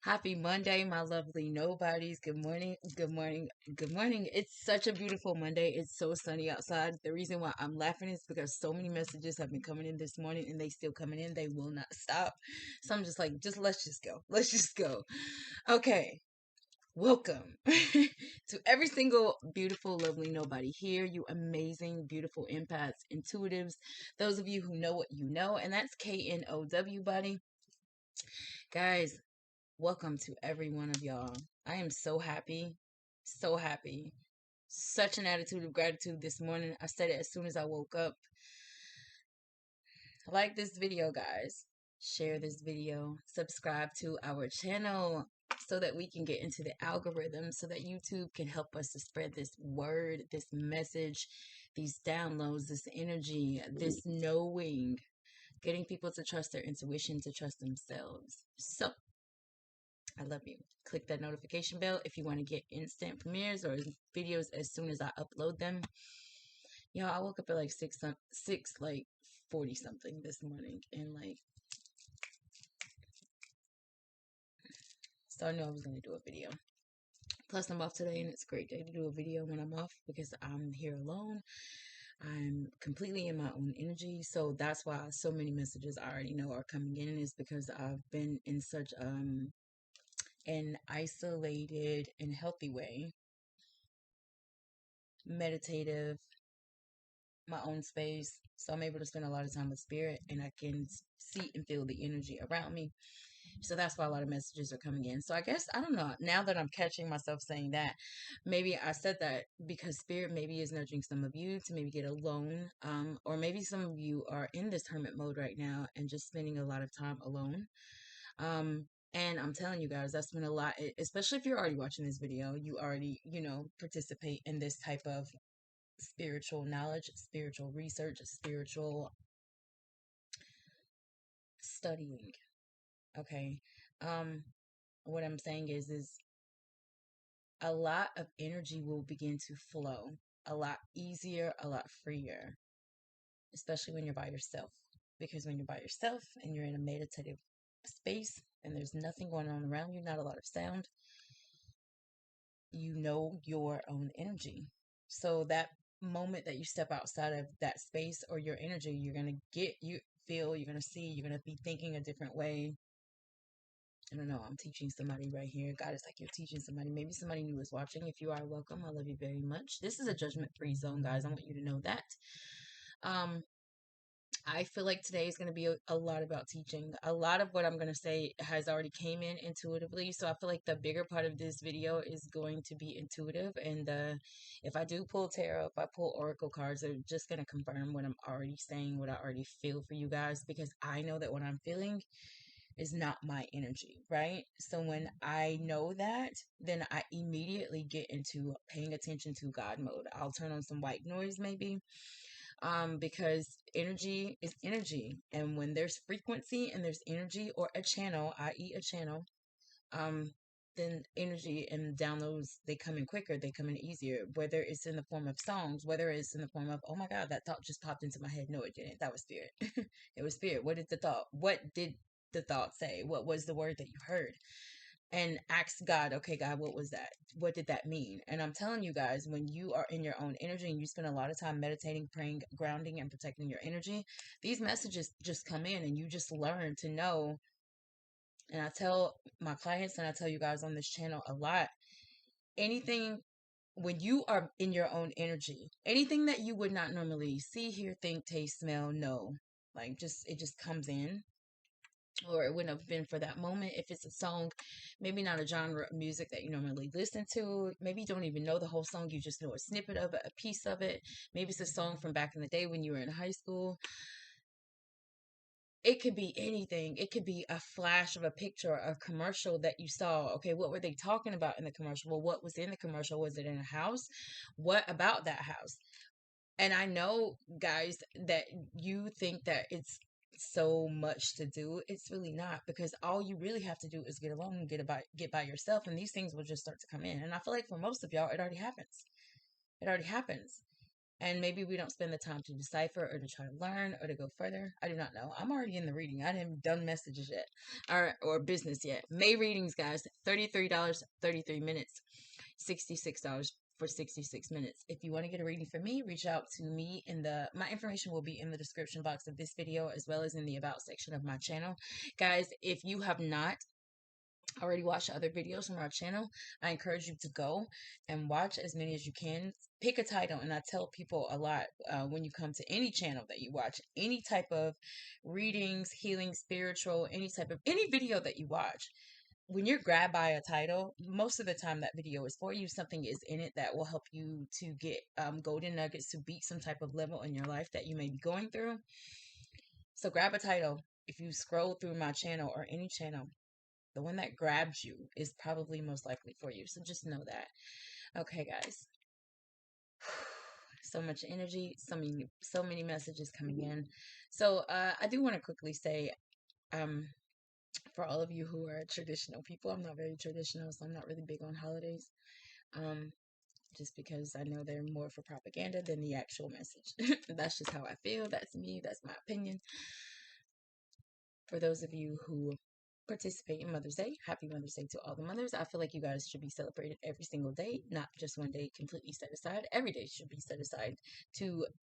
Happy Monday, my lovely nobodies. Good morning, good morning, good morning. It's such a beautiful Monday. It's so sunny outside. The reason why I'm laughing is because so many messages have been coming in this morning and they still coming in. They will not stop. So I'm just like, just let's just go. Let's just go. Okay. Welcome to every single beautiful, lovely nobody here. You amazing, beautiful empaths, intuitives, those of you who know what you know, and that's KNOW body. Guys, welcome to every one of y'all. I am so happy, so happy. Such an attitude of gratitude this morning. I said it as soon as I woke up. Like this video, guys. Share this video. Subscribe to our channel so that we can get into the algorithm, so that YouTube can help us to spread this word, this message, these downloads, this energy, this knowing, getting people to trust their intuition, to trust themselves. So, I love you. Click that notification bell if you want to get instant premieres or videos as soon as I upload them. Y'all, I woke up at like six like 40 something this morning, and like, so I knew I was gonna do a video. Plus, I'm off today, and it's a great day to do a video when I'm off because I'm here alone. I'm completely in my own energy, so that's why so many messages I already know are coming in, is because I've been in such an isolated and healthy way, meditative, my own space. So I'm able to spend a lot of time with spirit, and I can see and feel the energy around me. So that's why a lot of messages are coming in. So I guess, I don't know, now that I'm catching myself saying that, maybe I said that because spirit maybe is nudging some of you to maybe get alone. Or maybe some of you are in this hermit mode right now and just spending a lot of time alone. And I'm telling you guys, that's been a lot, especially if you're already watching this video, you already, participate in this type of spiritual knowledge, spiritual research, spiritual studying. Okay. Um, what I'm saying is a lot of energy will begin to flow a lot easier, a lot freer, especially when you're by yourself. Because when you're by yourself and you're in a meditative space and there's nothing going on around you, not a lot of sound, you know your own energy. So that moment that you step outside of that space or your energy, you're going to feel, you're going to see, you're going to be thinking a different way. I don't know. I'm teaching somebody right here. God is like, you're teaching somebody. Maybe somebody new is watching. If you are, welcome. I love you very much. This is a judgment-free zone, guys. I want you to know that. Um, I feel like today is going to be a lot about teaching. A lot of what I'm going to say has already came in intuitively. So I feel like the bigger part of this video is going to be intuitive. And if I do pull tarot, if I pull oracle cards, they're just going to confirm what I'm already saying, what I already feel for you guys, because I know that what I'm feeling is not my energy, right? So when I know that, then I immediately get into paying attention to God mode. I'll turn on some white noise maybe, because energy is energy. And when there's frequency and there's energy or a channel, i.e. a channel, um, then energy and downloads, they come in quicker, they come in easier, whether it's in the form of songs, whether it's in the form of, oh my God, that thought just popped into my head. No, it didn't. That was spirit. It was spirit. What did the thought say? What was the word that you heard? And ask God, okay, God, what was that? What did that mean? And I'm telling you guys, when you are in your own energy and you spend a lot of time meditating, praying, grounding, and protecting your energy, these messages just come in and you just learn to know. And I tell my clients and I tell you guys on this channel a lot, anything, when you are in your own energy, anything that you would not normally see, hear, think, taste, smell, know, like it just comes in, or it wouldn't have been for that moment. If it's a song, maybe not a genre of music that you normally listen to, maybe you don't even know the whole song, you just know a snippet of it, a piece of it. Maybe it's a song from back in the day when you were in high school. It could be anything. It could be a flash of a picture, a commercial that you saw. Okay, what were they talking about in the commercial? Well, what was in the commercial? Was it in a house? What about that house? And I know, guys, that you think that it's so much to do. It's really not, because all you really have to do is get along and get by yourself, and these things will just start to come in. And I feel like for most of y'all, it already happens. It already happens. And maybe we don't spend the time to decipher or to try to learn or to go further. I do not know. I'm already in the reading. I haven't done messages yet or business yet. May readings, guys. $33, 33 minutes. $66 for 66 minutes. If you want to get a reading from me, reach out to me my information will be in the description box of this video as well as in the about section of my channel. Guys, if you have not already watched other videos from our channel, I encourage you to go and watch as many as you can. Pick a title, and I tell people a lot when you come to any channel that you watch, any type of readings, healing, spiritual, any video that you watch, when you're grabbed by a title, most of the time that video is for you. Something is in it that will help you to get golden nuggets to beat some type of level in your life that you may be going through. So grab a title. If you scroll through my channel or any channel, the one that grabs you is probably most likely for you. So just know that. Okay, guys. So much energy, so many messages coming in. So I do want to quickly say, for all of you who are traditional people, I'm not very traditional, so I'm not really big on holidays. Just because I know they're more for propaganda than the actual message. That's just how I feel. That's me. That's my opinion. For those of you who participate in Mother's Day, happy Mother's Day to all the mothers. I feel like you guys should be celebrated every single day, not just one day completely set aside. Every day should be set aside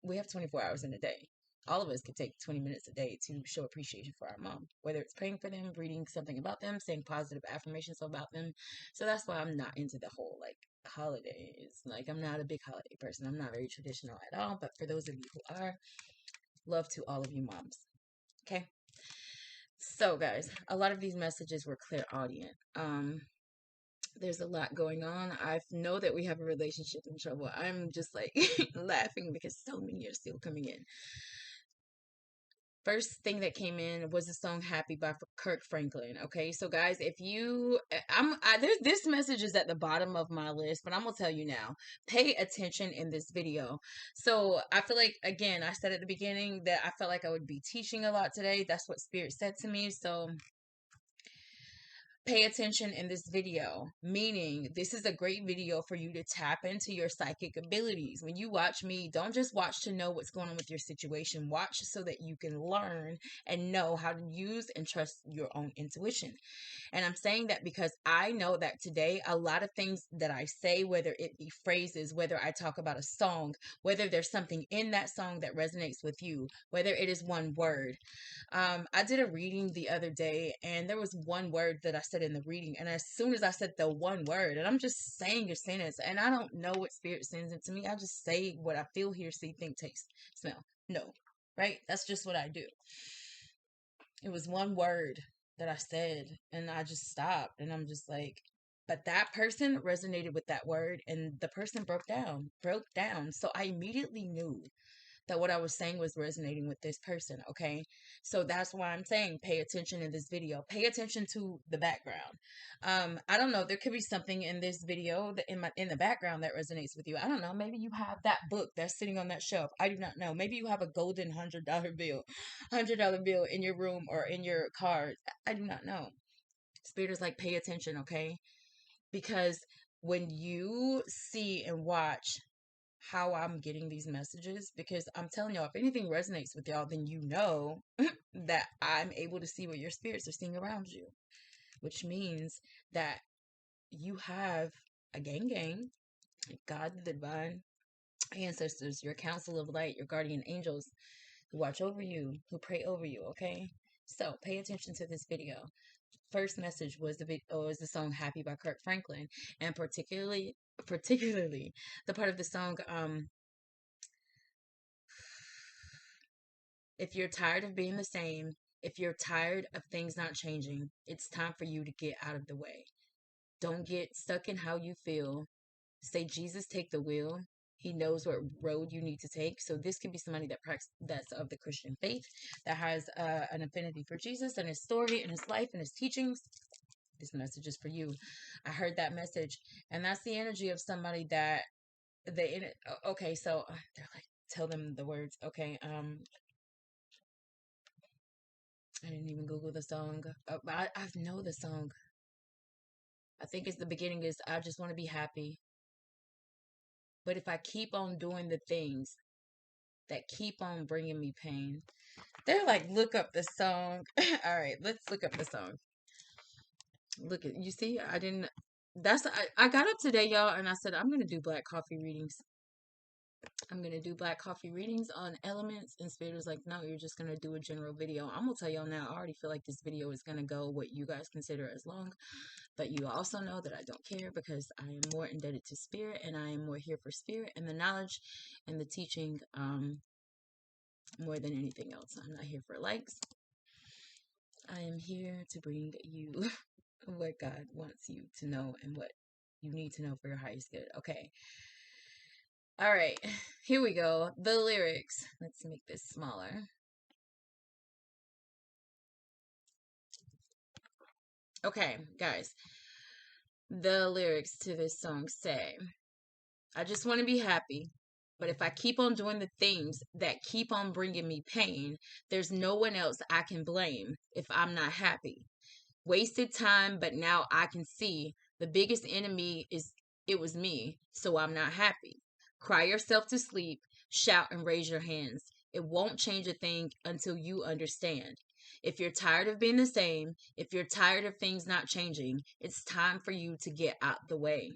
we have 24 hours in a day. All of us could take 20 minutes a day to show appreciation for our mom, whether it's praying for them, reading something about them, saying positive affirmations about them. So that's why I'm not into the whole like holidays. Like, I'm not a big holiday person. I'm not very traditional at all. But for those of you who are, love to all of you moms. Okay. So, guys, a lot of these messages were clairaudient. There's a lot going on. I know that we have a relationship in trouble. I'm just like laughing because so many are still coming in. First thing that came in was the song "Happy" by Kirk Franklin. Okay, so guys, if you, this message is at the bottom of my list, but I'm gonna tell you now. Pay attention in this video. So I feel like, again, I said at the beginning that I felt like I would be teaching a lot today. That's what Spirit said to me. So pay attention in this video, meaning this is a great video for you to tap into your psychic abilities. When you watch me, don't just watch to know what's going on with your situation. Watch so that you can learn and know how to use and trust your own intuition. And I'm saying that because I know that today, a lot of things that I say, whether it be phrases, whether I talk about a song, whether there's something in that song that resonates with you, whether it is one word. I did a reading the other day, and there was one word that I said in the reading, and as soon as I said the one word, and I'm just saying your sentence, and I don't know what Spirit sends it to me. I just say what I feel, hear, see, think, taste, smell, know, right? That's just what I do. It was one word that I said, and I just stopped, and I'm just like, but that person resonated with that word, and the person broke down. So I immediately knew that what I was saying was resonating with this person. Okay. So that's why I'm saying pay attention in this video. Pay attention to the background. I don't know. There could be something in this video that in the background that resonates with you. I don't know. Maybe you have that book that's sitting on that shelf. I do not know. Maybe you have a golden $100 bill in your room or in your car. I do not know. Spirit is like, pay attention, okay? Because when you see and watch how I'm getting these messages, because I'm telling y'all, if anything resonates with y'all, then you know that I'm able to see what your spirits are seeing around you, which means that you have a gang, God, the divine ancestors, your council of light, your guardian angels who watch over you, who pray over you. Okay, so pay attention to this video. First message was the song "Happy" by Kirk Franklin, and particularly the part of the song, if you're tired of being the same, if you're tired of things not changing, it's time for you to get out of the way. Don't get stuck in how you feel. Say, Jesus, take the wheel. He knows what road you need to take. So this could be somebody that's of the Christian faith, that has an affinity for Jesus and his story and his life and his teachings. This message is for you. I heard that message, and that's the energy of somebody that okay, so they're like, tell them the words. Okay, I didn't even Google the song. I know the song. I think it's the beginning is, I just want to be happy. But if I keep on doing the things that keep on bringing me pain. They're like, look up the song. All right, let's look up the song. Look at, you see, I didn't, I got up today, y'all, and I said, I'm going to do black coffee readings. I'm going to do black coffee readings on elements. And Spirit was like, no, you're just going to do a general video. I'm going to tell y'all now, I already feel like this video is going to go what you guys consider as long. But you also know that I don't care, because I am more indebted to Spirit, and I am more here for Spirit and the knowledge and the teaching more than anything else. I'm not here for likes. I am here to bring you what God wants you to know and what you need to know for your highest good. Okay. All right. Here we go. The lyrics. Let's make this smaller. Okay, guys. The lyrics to this song say, I just want to be happy. But if I keep on doing the things that keep on bringing me pain, there's no one else I can blame if I'm not happy. Wasted time, but now I can see the biggest enemy is it was me, so I'm not happy. Cry yourself to sleep, shout and raise your hands. It won't change a thing until you understand. If you're tired of being the same, if you're tired of things not changing, it's time for you to get out the way.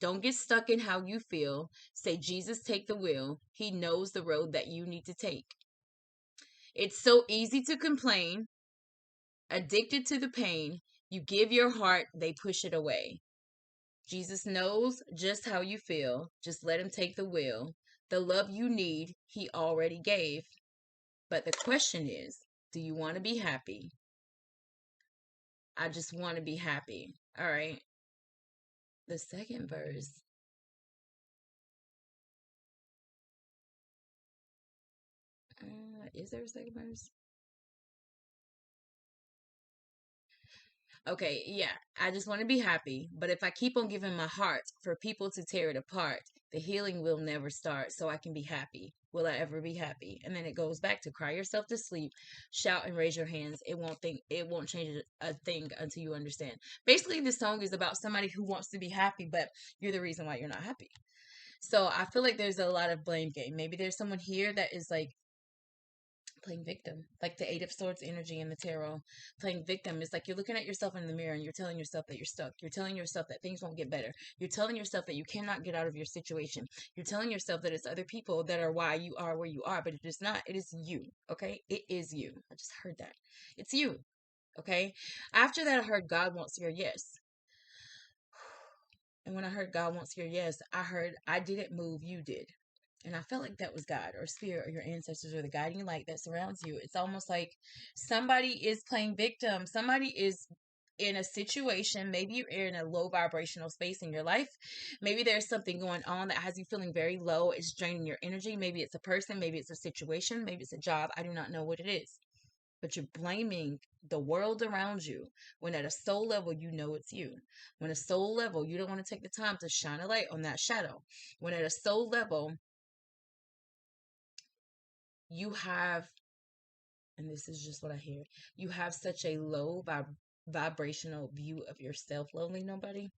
Don't get stuck in how you feel. Say, Jesus, take the wheel. He knows the road that you need to take. It's so easy to complain. Addicted to the pain, you give your heart, they push it away. Jesus knows just how you feel. Just let him take the wheel. The love you need, he already gave. But the question is, do you want to be happy? I just want to be happy. All right. The second verse. Is there a second verse? Okay, yeah, I just want to be happy. But if I keep on giving my heart for people to tear it apart, the healing will never start. So I can be happy. Will I ever be happy? And then it goes back to cry yourself to sleep, shout and raise your hands. It won't change a thing until you understand. Basically, this song is about somebody who wants to be happy, but you're the reason why you're not happy. So I feel like there's a lot of blame game. Maybe there's someone here that is like playing victim, like the Eight of Swords energy in the tarot. Playing victim is like you're looking at yourself in the mirror and you're telling yourself that you're stuck. You're telling yourself that things won't get better. You're telling yourself that you cannot get out of your situation. You're telling yourself that it's other people that are why you are where you are, but it is not. It is you. Okay, it is you. I just heard that. It's you. Okay. After that, I heard God wants your yes. And when I heard God wants your yes, I heard I didn't move, you did. And I felt like that was God or spirit or your ancestors or the guiding light that surrounds you. It's almost like somebody is playing victim. Somebody is in a situation. Maybe you're in a low vibrational space in your life. Maybe there's something going on that has you feeling very low. It's draining your energy. Maybe it's a person. Maybe it's a situation. Maybe it's a job. I do not know what it is. But you're blaming the world around you when at a soul level, you know it's you. When at a soul level, you don't want to take the time to shine a light on that shadow. When at a soul level, you have, and this is just what I hear, you have such a low vibrational view of yourself, Lonely Nobody,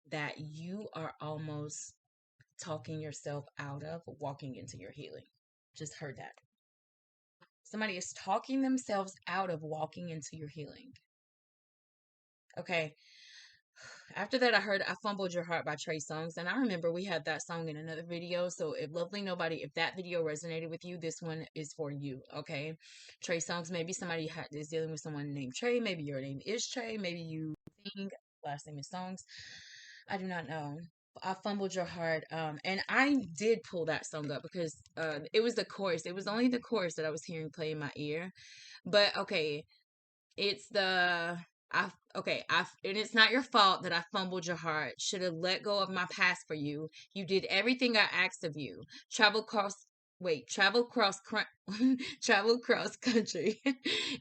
that you are almost talking yourself out of walking into your healing. Just heard that. Somebody is talking themselves out of walking into your healing. Okay. After that, I heard I Fumbled Your Heart by Trey Songz. And I remember we had that song in another video. So if Lovely Nobody, if that video resonated with you, this one is for you. Okay. Trey Songz, maybe somebody is dealing with someone named Trey. Maybe your name is Trey. Maybe you think last name is Songs. I do not know. I Fumbled Your Heart. And I did pull that song up because it was the chorus. It was only the chorus that I was hearing play in my ear. But okay, it's the and it's not your fault that I fumbled your heart. Should have let go of my past for you. You did everything I asked of you. Travel cross travel cross country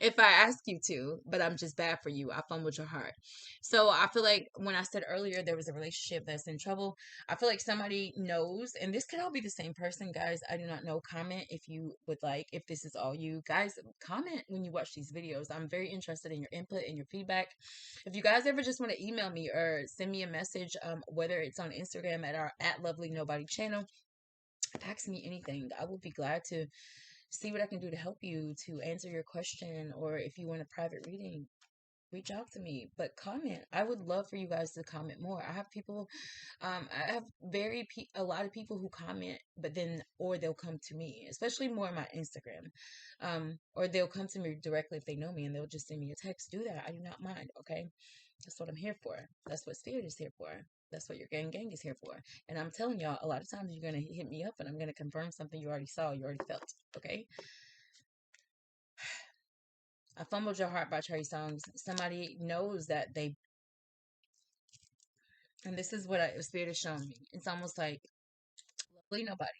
if I ask you to, but I'm just bad for you. I fumbled your heart. So I feel like when I said earlier there was a relationship that's in trouble, I feel like somebody knows, and this could all be the same person, guys. I do not know. Comment if you would like, if this is all you guys. Comment when you watch these videos. I'm very interested in your input and your feedback. If you guys ever just want to email me or send me a message, whether it's on Instagram at our at Lovely Nobody channel, ask me anything. I will be glad to see what I can do to help you, to answer your question, or if you want a private reading, reach out to me. But comment. I would love for you guys to comment more. I have people, I have a lot of people who comment, but then, or they'll come to me, especially more on my Instagram, or they'll come to me directly if they know me, and they'll just send me a text. Do that. I do not mind. Okay. That's what I'm here for. That's what spirit is here for. That's what your gang is here for. And I'm telling y'all, a lot of times you're going to hit me up and I'm going to confirm something you already saw, you already felt. Okay. I Fumbled Your Heart by Trey Songz. Somebody knows that and this is what spirit is showing me. It's almost like, lovely nobody.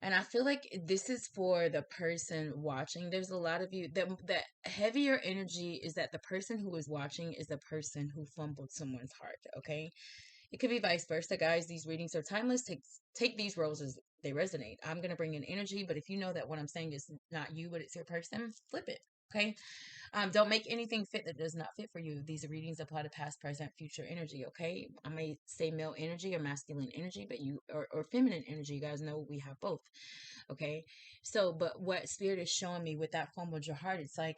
And I feel like this is for the person watching. There's a lot of you that heavier energy is that the person who is watching is the person who fumbled someone's heart. Okay. It could be vice versa, guys. These readings are timeless. Take these roles as they resonate. I'm gonna bring in energy, but if you know that what I'm saying is not you, but it's your person, flip it. Okay. Don't make anything fit that does not fit for you. These readings apply to past, present, future energy. Okay. I may say male energy or masculine energy, but or feminine energy. You guys know we have both. Okay. So, but what spirit is showing me with that fumbled your heart, it's like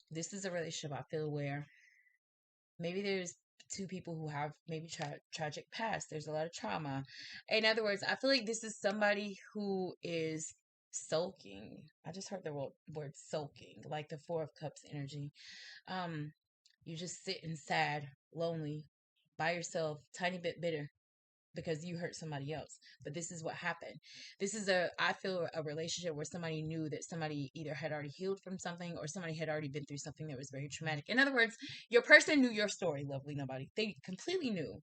this is a relationship I feel where maybe there's two people who have maybe tragic past. There's a lot of trauma. In other words, I feel like this is somebody who is sulking. I just heard the word sulking, like the Four of Cups energy. Um, you just sitting sad, lonely, by yourself, tiny bit bitter because you hurt somebody else. But this is what happened. This is I feel a relationship where somebody knew that somebody either had already healed from something or somebody had already been through something that was very traumatic. In other words, your person knew your story, lovely nobody. They completely knew.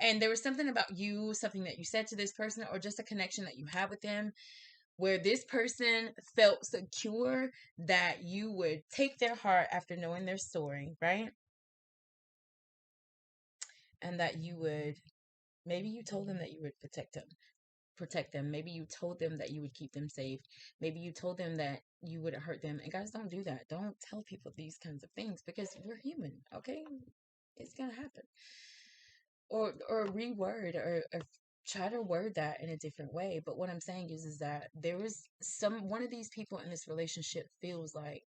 And there was something about you, something that you said to this person, or just a connection that you had with them where this person felt secure that you would take their heart after knowing their story, right? And that you would, maybe you told them that you would protect them. Maybe you told them that you would keep them safe. Maybe you told them that you wouldn't hurt them. And guys, don't do that. Don't tell people these kinds of things because we're human, okay? It's gonna happen. Or reword or try to word that in a different way. But what I'm saying is that there was one of these people in this relationship feels like,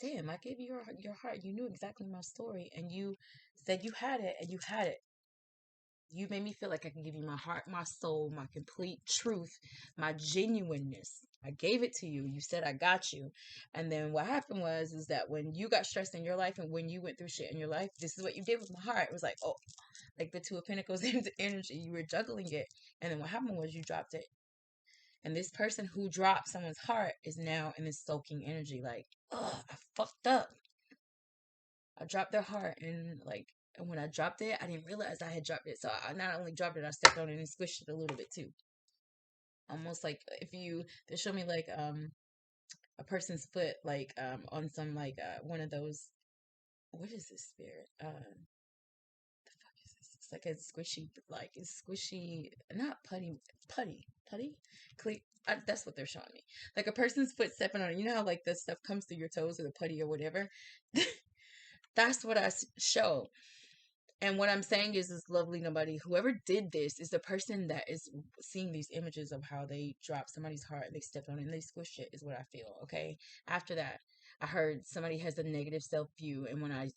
damn, I gave you your heart. You knew exactly my story, and you said you had it, and you had it. You made me feel like I can give you my heart, my soul, my complete truth, my genuineness. I gave it to you. You said I got you. And then what happened was is that when you got stressed in your life and when you went through shit in your life, this is what you did with my heart. It was like, oh, like the Two of Pentacles into energy. You were juggling it. And then what happened was you dropped it. And this person who dropped someone's heart is now in this soaking energy, like, oh, I fucked up. I dropped their heart, and when I dropped it, I didn't realize I had dropped it. So I not only dropped it, I stepped on it and squished it a little bit too. Almost like they show me like a person's foot like on some like one of those, what is this spirit? The fuck is this? It's like a squishy, like it's squishy, not putty. That's what they're showing me. Like a person's foot stepping on it. You know how like the stuff comes through your toes or the putty or whatever. That's what I show. And what I'm saying is, lovely nobody, whoever did this is the person that is seeing these images of how they dropped somebody's heart and they stepped on it and they squished it, is what I feel. Okay. After that, I heard somebody has a negative self view. And when I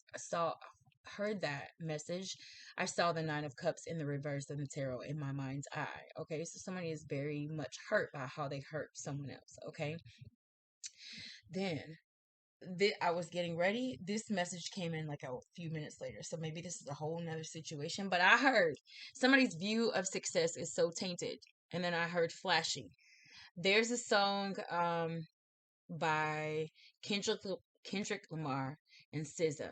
heard that message, I saw the Nine of Cups in the reverse of the tarot in my mind's eye. Okay. So somebody is very much hurt by how they hurt someone else. Okay. Then I was getting ready. This message came in like a few minutes later. So maybe this is a whole nother situation. But I heard somebody's view of success is so tainted. And then I heard flashy. There's a song by Kendrick Lamar and SZA.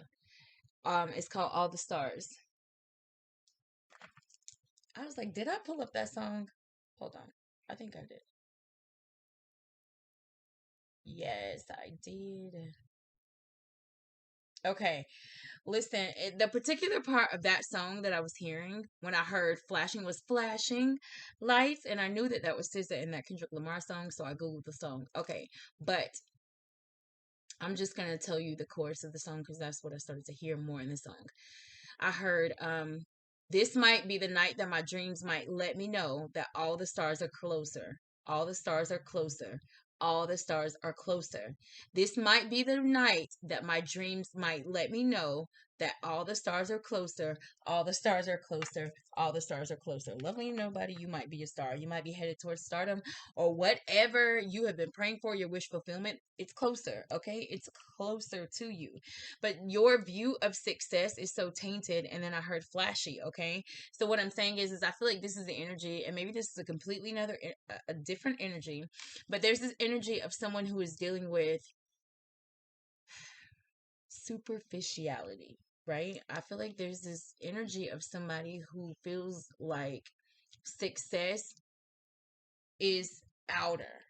It's called All the Stars. I was like, did I pull up that song? Hold on. I think I did. Yes, I did. Okay. Listen, the particular part of that song that I was hearing when I heard flashing was flashing lights, and I knew that that was SZA in that Kendrick Lamar song, so I googled the song. Okay, but I'm just gonna tell you the chorus of the song because that's what I started to hear more in the song. I heard This might be the night that my dreams might let me know that all the stars are closer. All the stars are closer. All the stars are closer. This might be the night that my dreams might let me know that all the stars are closer. All the stars are closer. All the stars are closer. Lovely nobody, you might be a star. You might be headed towards stardom or whatever you have been praying for, your wish fulfillment. It's closer, okay? It's closer to you. But your view of success is so tainted. And then I heard flashy, okay? So what I'm saying is I feel like this is the energy, and maybe this is a completely another, a different energy, but there's this energy of someone who is dealing with superficiality, right? I feel like there's this energy of somebody who feels like success is outer,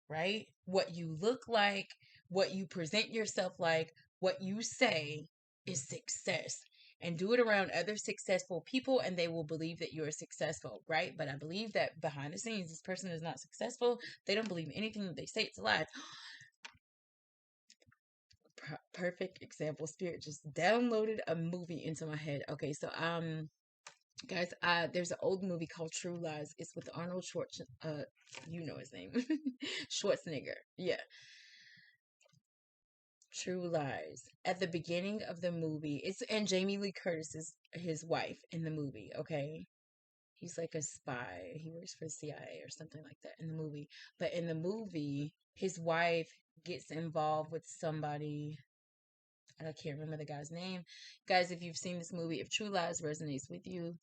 right? What you look like, what you present yourself like, what you say is success. And do it around other successful people, and they will believe that you are successful, right? But I believe that behind the scenes, this person is not successful. They don't believe anything that they say. It's a lie. Perfect example. Spirit just downloaded a movie into my head. Okay, so guys, there's an old movie called True Lies. It's with Arnold Schwarzenegger. You know his name. Schwarzenegger. Yeah. True Lies. At the beginning of the movie, and Jamie Lee Curtis is his wife in the movie, okay? He's like a spy. He works for the CIA or something like that in the movie. But in the movie, his wife gets involved with somebody. I can't remember the guy's name. Guys, if you've seen this movie, if True Lies resonates with you,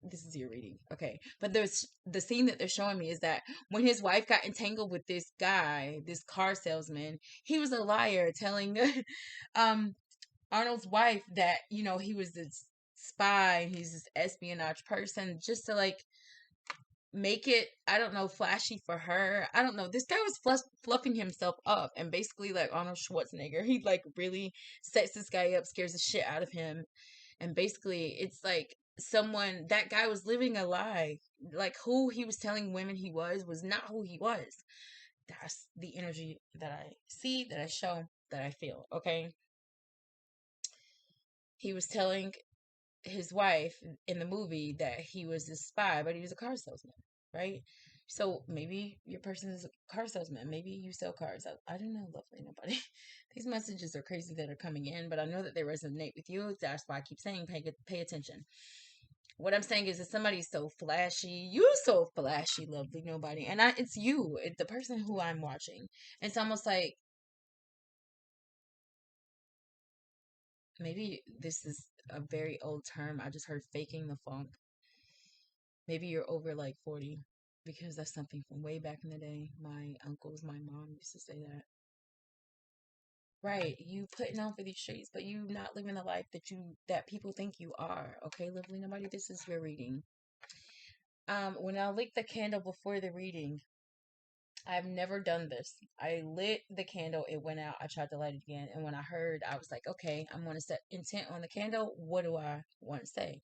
this is your reading. Okay. But there's the scene that they're showing me is that when his wife got entangled with this guy, this car salesman, he was a liar telling um Arnold's wife that, he was this spy and he's this espionage person just to like make it, I don't know, flashy for her. I don't know. This guy was fluffing himself up, and basically like Arnold Schwarzenegger, he like really sets this guy up, scares the shit out of him, and basically it's like that guy was living a lie. Like who he was telling women he was not who he was. That's the energy that I see, that I show, that I feel. Okay, he was telling his wife in the movie that he was a spy, but he was a car salesman, right? So maybe your person is a car salesman. Maybe you sell cars. I don't know, lovely nobody. These messages are crazy that are coming in, but I know that they resonate with you. That's why I keep saying pay attention. What I'm saying is that somebody's so flashy. You're so flashy, lovely nobody. And it's you, the person who I'm watching. It's almost like maybe this is a very old term. I just heard faking the funk. Maybe you're over like 40 because that's something from way back in the day. My uncles, my mom used to say that. Right, you putting on for these streets, but you not living the life that people think you are. Okay, lovely nobody, this is your reading. When I lit the candle before the reading, I've never done this. I lit the candle, it went out. I tried to light it again, and when I heard, I was like, okay, I'm going to set intent on the candle. What do I want to say?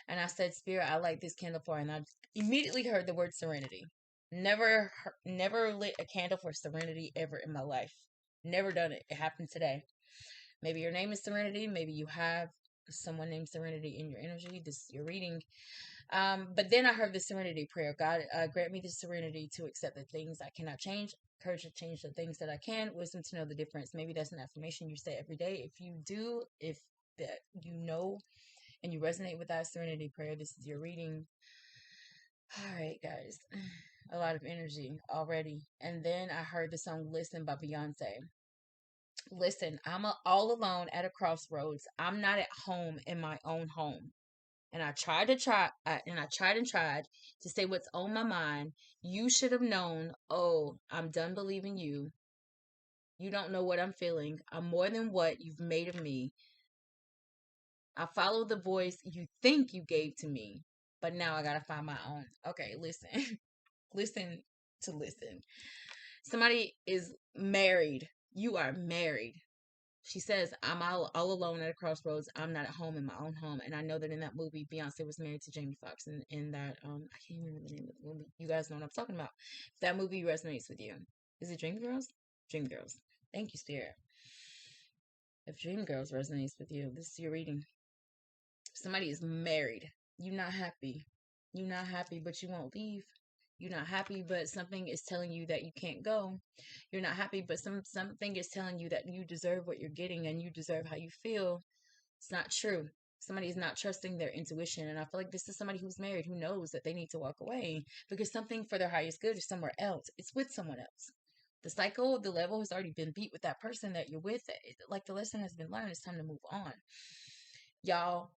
And I said, Spirit, I light this candle for, and I immediately heard the word serenity. Never lit a candle for serenity ever in my life. Never done it. It happened today. Maybe your name is Serenity. Maybe you have someone named Serenity in your energy. This is your reading. But then I heard the serenity prayer. God, grant me the serenity to accept the things I cannot change, courage to change the things that I can, wisdom to know the difference. Maybe that's an affirmation you say every day. If you do, if that you know and you resonate with that serenity prayer, this is your reading. All right, guys. A lot of energy already. And then I heard the song Listen by Beyonce. Listen, all alone at a crossroads. I'm not at home in my own home. And I tried to and I tried and tried to say what's on my mind. You should have known. Oh, I'm done believing you. You don't know what I'm feeling. I'm more than what you've made of me. I follow the voice you think you gave to me, but now I gotta find my own. Okay, listen. Listen to listen. Somebody is married. You are married. She says, I'm all alone at a crossroads. I'm not at home in my own home. And I know that in that movie, Beyonce was married to Jamie Foxx. And in that, I can't remember the name of the movie. You guys know what I'm talking about. If that movie resonates with you. Is it Dreamgirls? Dreamgirls. Thank you, Spirit. If Dreamgirls resonates with you, this is your reading. Somebody is married. You're not happy. You're not happy, but you won't leave. You're not happy, but something is telling you that you can't go. You're not happy, but something is telling you that you deserve what you're getting and you deserve how you feel. It's not true. Somebody is not trusting their intuition. And I feel like this is somebody who's married who knows that they need to walk away because something for their highest good is somewhere else. It's with someone else. The cycle, the level has already been beat with that person that you're with. Like the lesson has been learned. It's time to move on. Y'all,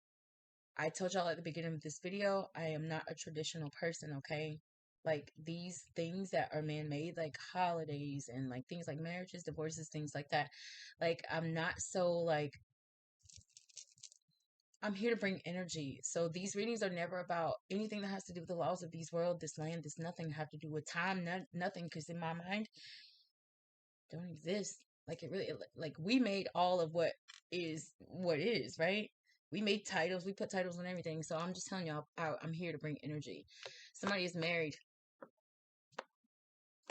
I told y'all at the beginning of this video, I am not a traditional person, okay? Like these things that are man-made, like holidays and like things like marriages, divorces, things like that. Like I'm not so like I'm here to bring energy. So these readings are never about anything that has to do with the laws of these world, this land, this nothing have to do with time, nothing. Because in my mind, don't exist. Like it really, like we made all of what is, right? We made titles, we put titles on everything. So I'm just telling y'all, I'm here to bring energy. Somebody is married.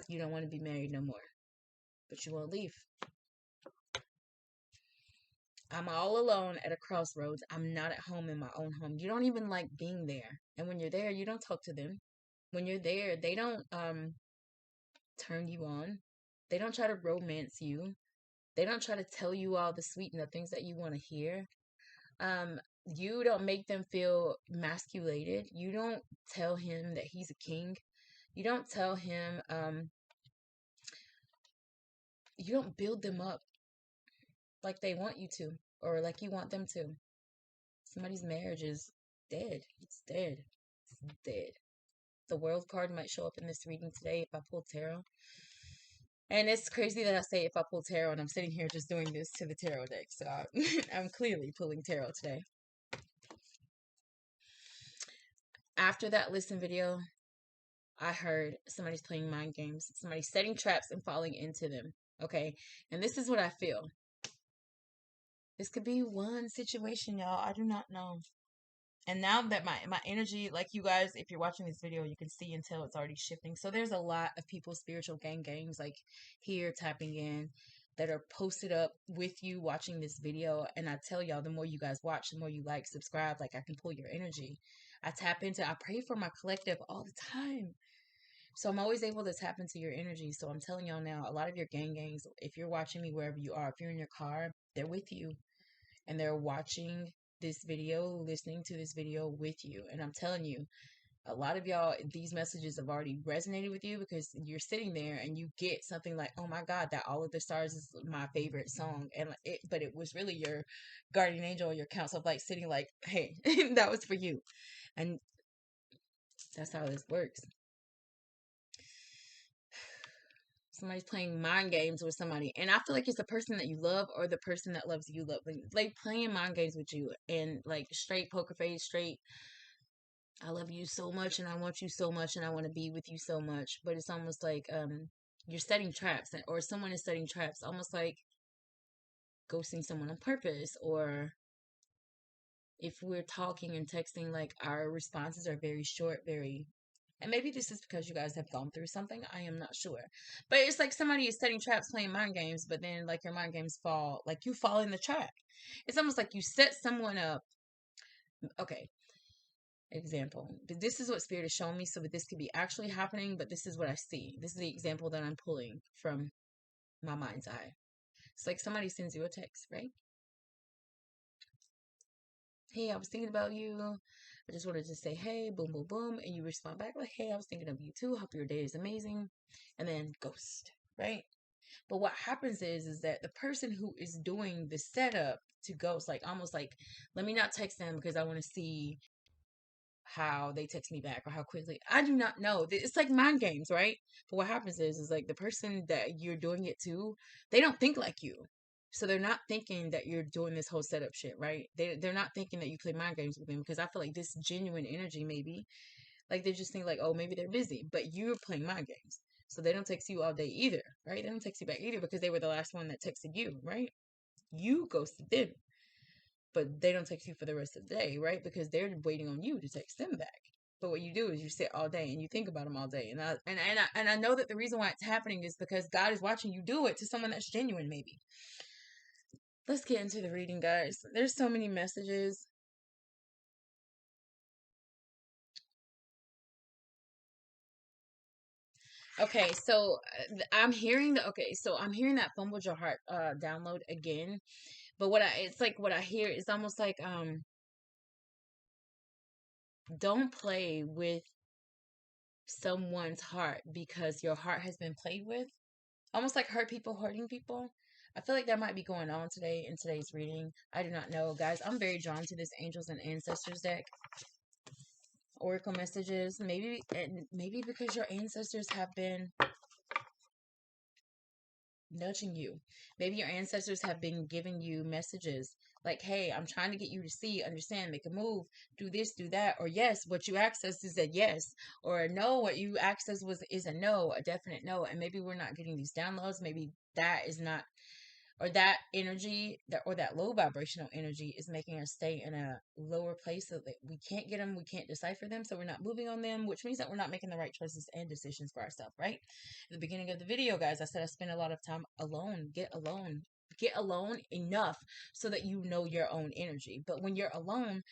You don't want to be married no more, but you won't leave. I'm all alone at a crossroads. I'm not at home in my own home. You don't even like being there. And when you're there, you don't talk to them. When you're there, they don't turn you on. They don't try to romance you. They don't try to tell you all the sweet nothings that you want to hear. Um, you don't make them feel emasculated. You don't tell him that he's a king. You don't tell him, you don't build them up like they want you to or like you want them to. Somebody's marriage is dead. It's dead. It's dead. The world card might show up in this reading today if I pull tarot. And it's crazy that I say if I pull tarot and I'm sitting here just doing this to the tarot deck. So I'm clearly pulling tarot today. After that listen video, I heard somebody's playing mind games. Somebody's setting traps and falling into them. Okay. And this is what I feel. This could be one situation, y'all. I do not know. And now that my energy, like you guys, if you're watching this video, you can see and tell it's already shifting. So there's a lot of people, spiritual gangs, like here tapping in that are posted up with you watching this video. And I tell y'all, the more you guys watch, the more you like, subscribe, like I can pull your energy. I pray for my collective all the time. So I'm always able to tap into your energy. So I'm telling y'all now, a lot of your gangs, if you're watching me wherever you are, if you're in your car, they're with you and they're watching this video, listening to this video with you. And I'm telling you, a lot of y'all, these messages have already resonated with you because you're sitting there and you get something like, oh my God, that All of the Stars is my favorite song. But it was really your guardian angel or your counsel of like sitting like, hey, that was for you. And that's how this works. Somebody's playing mind games with somebody, and I feel like it's the person that you love or the person that loves you, like playing mind games with you, and like straight poker face, straight I love you so much and I want you so much and I want to be with you so much. But it's almost like you're setting traps, or someone is setting traps, almost like ghosting someone on purpose. Or if we're talking and texting, like our responses are very short, very, and maybe this is because you guys have gone through something, I am not sure. But it's like somebody is setting traps, playing mind games, but then like your mind games fall, like you fall in the trap. It's almost like you set someone up. Okay, example. This is what spirit is showing me, so that this could be actually happening, but this is what I see. This is the example that I'm pulling from my mind's eye. It's like somebody sends you a text, right? Hey, I was thinking about you. I just wanted to say, hey, boom, boom, boom. And you respond back like, hey, I was thinking of you too. Hope your day is amazing. And then ghost, right? But what happens is that the person who is doing the setup to ghost, like almost like, let me not text them because I want to see how they text me back or how quickly. I do not know. It's like mind games, right? But what happens is like the person that you're doing it to, they don't think like you. So they're not thinking that you're doing this whole setup shit, right? They're not thinking that you play mind games with them, because I feel like this genuine energy, maybe like they just think like, oh, maybe they're busy, but you're playing mind games. So they don't text you all day either, right? They don't text you back either because they were the last one that texted you, right? You ghosted them, but they don't text you for the rest of the day, right? Because they're waiting on you to text them back. But what you do is you sit all day and you think about them all day. And I know that the reason why it's happening is because God is watching you do it to someone that's genuine, maybe. Let's get into the reading, guys. There's so many messages. Okay, so I'm hearing I'm hearing that fumbled your heart download again. But it's like what I hear is almost like don't play with someone's heart because your heart has been played with. Almost like hurt people hurting people. I feel like that might be going on today in today's reading. I do not know, guys. I'm very drawn to this Angels and Ancestors deck. Oracle messages. Maybe because your ancestors have been nudging you. Maybe your ancestors have been giving you messages like, hey, I'm trying to get you to see, understand, make a move, do this, do that, or yes, what you accessed is a yes, or no, what you accessed is a no, a definite no. And maybe we're not getting these downloads. Maybe that is not, or that energy or that low vibrational energy is making us stay in a lower place so that we can't get them, we can't decipher them, so we're not moving on them, which means that we're not making the right choices and decisions for ourselves, right? At the beginning of the video, guys, I said I spend a lot of time alone. Get alone enough so that you know your own energy. But when you're alone,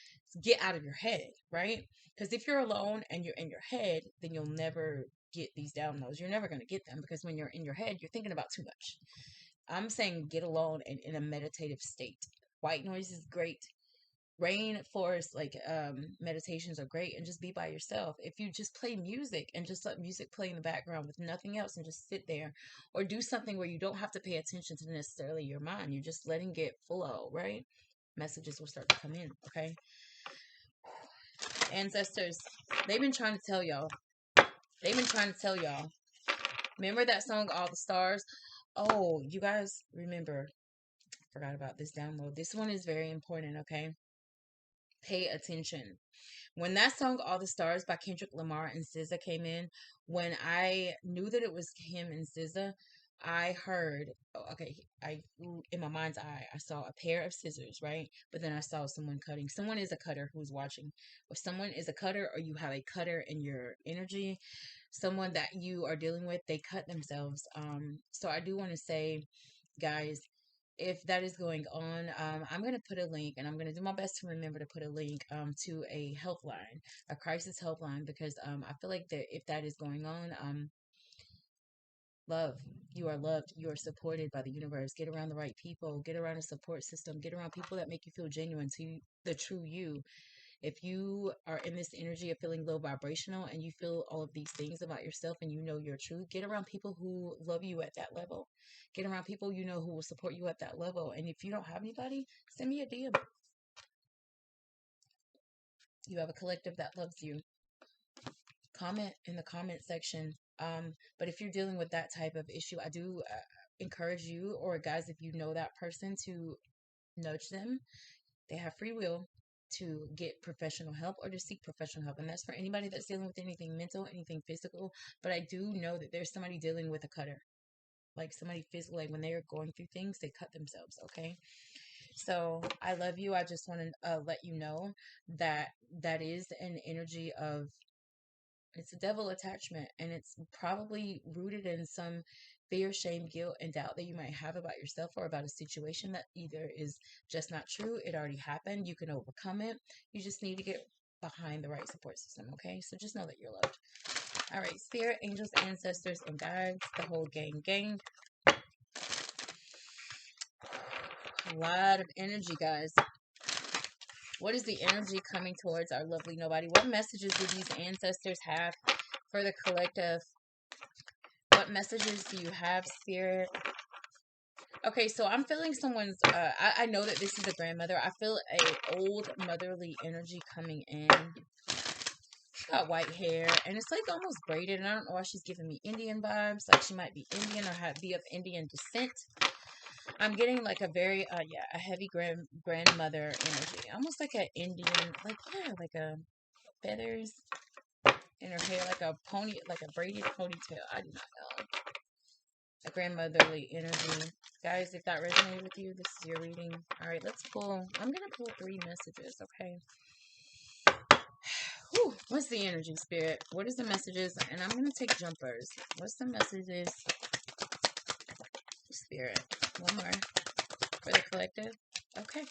get out of your head, right? Because if you're alone and you're in your head, then you'll never get these downloads. You're never going to get them because when you're in your head, you're thinking about too much. I'm saying get alone and in a meditative state. White noise is great. Rainforest, like meditations are great, and just be by yourself. If you just play music and just let music play in the background with nothing else and just sit there, or do something where you don't have to pay attention to necessarily your mind, you're just letting it flow, right? Messages will start to come in, okay? Ancestors, they've been trying to tell y'all. They've been trying to tell y'all. Remember that song, All the Stars? Oh, you guys remember, forgot about this download. This one is very important, okay? Pay attention. When that song All the Stars by Kendrick Lamar and SZA came in, when I knew that it was him and SZA, I heard, oh, okay, in my mind's eye, I saw a pair of scissors, right? But then I saw someone cutting. Someone is a cutter who's watching. If someone is a cutter or you have a cutter in your energy, someone that you are dealing with, they cut themselves. So I do want to say, guys, if that is going on, I'm going to put a link, and I'm going to do my best to remember to put a link to a helpline, a crisis helpline, because I feel like that if that is going on, love, you are loved, you are supported by the universe. Get around the right people, get around a support system, get around people that make you feel genuine to the true you. If you are in this energy of feeling low vibrational and you feel all of these things about yourself and you know your truth, get around people who love you at that level. Get around people you know who will support you at that level. And if you don't have anybody, send me a DM. You have a collective that loves you. Comment in the comment section. But if you're dealing with that type of issue, I do encourage you, or guys, if you know that person, to nudge them. They have free will to get professional help or to seek professional help. And that's for anybody that's dealing with anything mental, anything physical. But I do know that there's somebody dealing with a cutter. Like somebody physical, like when they're going through things, they cut themselves, okay? So I love you. I just want to let you know that that is an energy of, it's a devil attachment, and it's probably rooted in some fear, shame, guilt, and doubt that you might have about yourself or about a situation that either is just not true, it already happened, you can overcome it. You just need to get behind the right support system, okay? So just know that you're loved. All right, spirit, angels, ancestors, and guides, the whole gang. A lot of energy, guys. What is the energy coming towards our lovely nobody? What messages do these ancestors have for the collective? What messages do you have, spirit? Okay, so I'm feeling someone's, I know that this is a grandmother. I feel a old motherly energy coming in. She's got white hair, and it's like almost braided, and I don't know why she's giving me Indian vibes. Like she might be Indian or be of Indian descent. I'm getting like a very, a heavy grandmother energy. Almost like an Indian, like, yeah, like a feathers in her hair, like a pony, like a braided ponytail. I do not know. A grandmotherly energy. Guys, if that resonated with you, this is your reading. All right, let's pull. I'm going to pull 3 messages, okay? Whew, what's the energy, spirit? What is the messages? And I'm going to take jumpers. What's the messages, spirit? One more for the collective. Okay.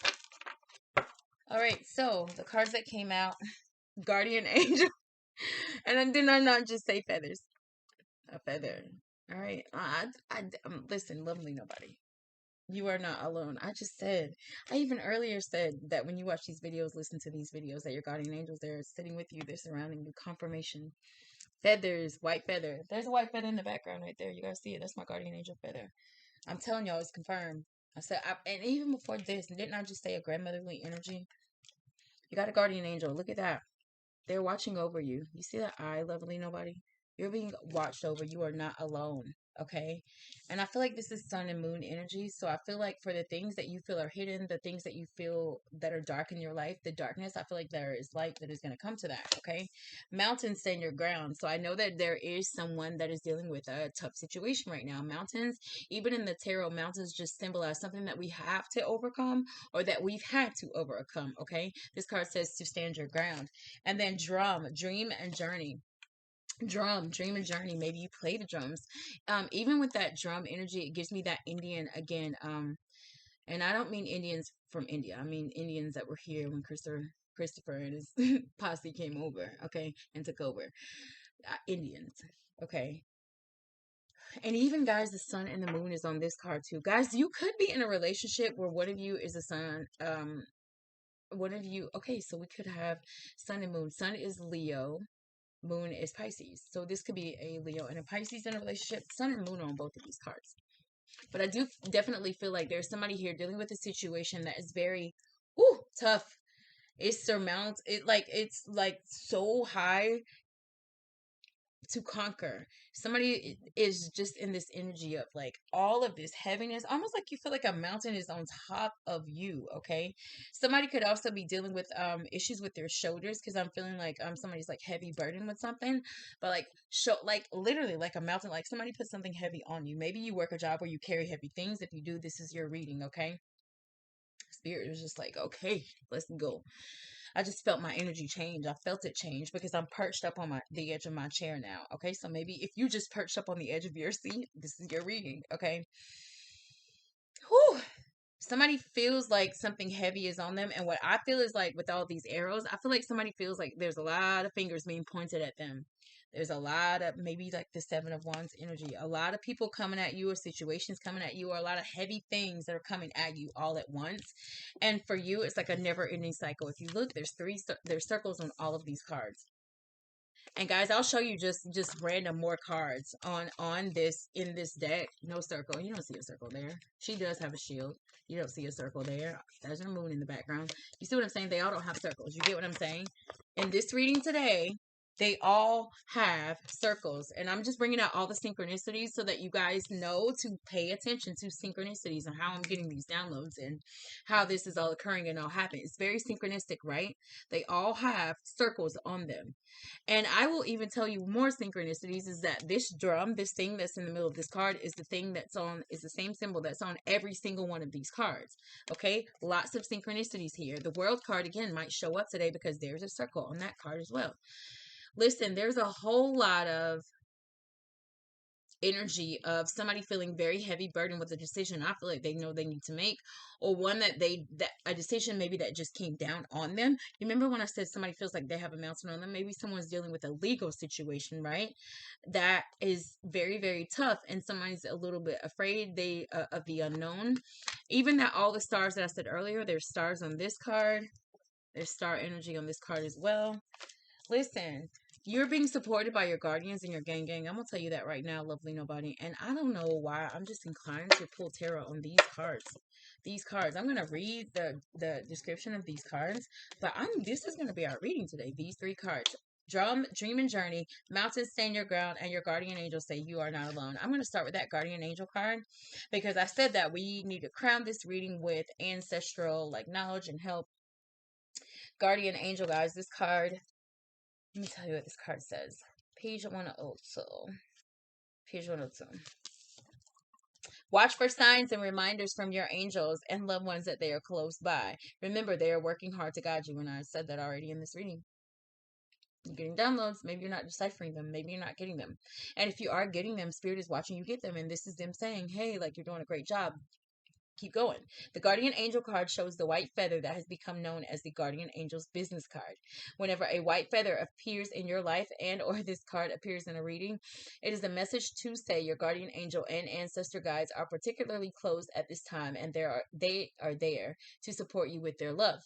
All right, so the cards that came out, Guardian Angel. And then did I not just say feathers? A feather. All right. Listen, lovely nobody. You are not alone. I even earlier said that when you watch these videos, listen to these videos, that your guardian angels, they're sitting with you, they're surrounding you. Confirmation. Feathers, white feather. There's a white feather in the background right there. You guys see it? That's my guardian angel feather. I'm telling y'all, it's confirmed. And even before this, didn't I just say a grandmotherly energy? You got a guardian angel. Look at that. They're watching over you. You see that eye, lovely nobody? You're being watched over. You are not alone. Okay. And I feel like this is sun and moon energy. So I feel like for the things that you feel are hidden, the things that you feel that are dark in your life, the darkness, I feel like there is light that is going to come to that. Okay. Mountains stand your ground. So I know that there is someone that is dealing with a tough situation right now. Mountains, even in the tarot, mountains just symbolize something that we have to overcome or that we've had to overcome. Okay. This card says to stand your ground. And then drum, dream and journey. Drum, dream and journey. Maybe you play the drums. Even with that drum energy, it gives me that Indian again. And I don't mean Indians from India. I mean Indians that were here when Christopher and his posse came over, okay, and took over. Indians, okay. And even guys, the sun and the moon is on this card too. Guys, you could be in a relationship where one of you is a sun. One of you. Okay, so we could have sun and moon. Sun is Leo. Moon is Pisces. So this could be a Leo and a Pisces in a relationship. Sun and moon are on both of these cards. But I do definitely feel like there's somebody here dealing with a situation that is very tough. It's like so high to conquer. Somebody is just in this energy of like all of this heaviness, almost like you feel like a mountain is on top of you. Okay, somebody could also be dealing with issues with their shoulders, because I'm feeling like somebody's like heavy burden with something, but like like literally like a mountain, like somebody put something heavy on you. Maybe you work a job where you carry heavy things. If you do, this is your reading. Okay, spirit is just like, okay, let's go. I just felt my energy change. I felt it change because I'm perched up on the edge of my chair now. Okay, so maybe if you just perched up on the edge of your seat, this is your reading. Okay. Whew. Somebody feels like something heavy is on them, and what I feel is like with all these arrows, I feel like somebody feels like there's a lot of fingers being pointed at them. There's a lot of, maybe like the Seven of Wands energy, a lot of people coming at you, or situations coming at you, or a lot of heavy things that are coming at you all at once. And for you, it's like a never ending cycle. If you look, there's circles on all of these cards. And guys, I'll show you just random more cards on this, in this deck. No circle. You don't see a circle there. She does have a shield. You don't see a circle there. There's a moon in the background. You see what I'm saying? They all don't have circles. You get what I'm saying? In this reading today, they all have circles. And I'm just bringing out all the synchronicities so that you guys know to pay attention to synchronicities and how I'm getting these downloads and how this is all occurring and all happening. It's very synchronistic, right? They all have circles on them. And I will even tell you more synchronicities is that this drum, this thing that's in the middle of this card, is the thing is the same symbol that's on every single one of these cards. Okay, lots of synchronicities here. The world card again might show up today because there's a circle on that card as well. Listen, there's a whole lot of energy of somebody feeling very heavy burden with a decision I feel like they know they need to make, or one that a decision maybe that just came down on them. You remember when I said somebody feels like they have a mountain on them? Maybe someone's dealing with a legal situation, right? That is very, very tough, and somebody's a little bit afraid of the unknown. Even that all the stars that I said earlier, there's stars on this card, there's star energy on this card as well. Listen, you're being supported by your guardians and your gang. I'm going to tell you that right now, lovely nobody. And I don't know why I'm just inclined to pull tarot on these cards. These cards. I'm going to read the description of these cards. But this is going to be our reading today. These three cards. Drum, dream and journey, mountains stand your ground, and your guardian angels say you are not alone. I'm going to start with that guardian angel card because I said that we need to crown this reading with ancestral like knowledge and help. Guardian angel, guys, this card, let me tell you what this card says. Page 102. Page 102. Watch for signs and reminders from your angels and loved ones that they are close by. Remember, they are working hard to guide you. And I said that already in this reading. You're getting downloads. Maybe you're not deciphering them. Maybe you're not getting them. And if you are getting them, Spirit is watching you get them. And this is them saying, hey, like, you're doing a great job. keep going. The guardian angel card shows the white feather that has become known as the guardian angel's business card. Whenever a white feather appears in your life and or this card appears in a reading, it is a message to say your guardian angel and ancestor guides are particularly close at this time, and they are there to support you with their love.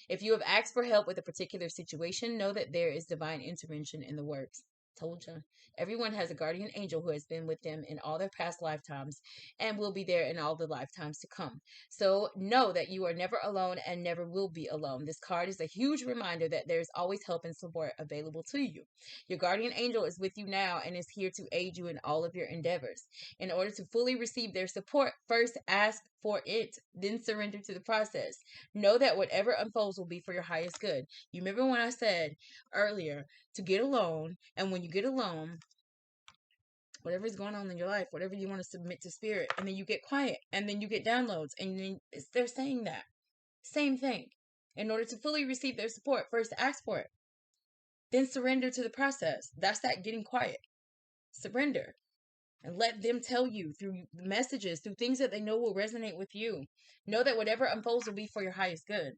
If you have asked for help with a particular situation, know that there is divine intervention in the works. Told you. Everyone has a guardian angel who has been with them in all their past lifetimes and will be there in all the lifetimes to come. So know that you are never alone and never will be alone. This card is a huge reminder that there's always help and support available to you. Your guardian angel is with you now and is here to aid you in all of your endeavors. In order to fully receive their support, first ask for it, then surrender to the process. Know that whatever unfolds will be for your highest good. You remember when I said earlier to get alone, and when you get alone, whatever is going on in your life, whatever you want to submit to spirit, and then you get quiet, and then you get downloads, and then they're saying that same thing. In order to fully receive their support, first ask for it, then surrender to the process. That's that getting quiet. Surrender. And let them tell you through messages, through things that they know will resonate with you. Know that whatever unfolds will be for your highest good.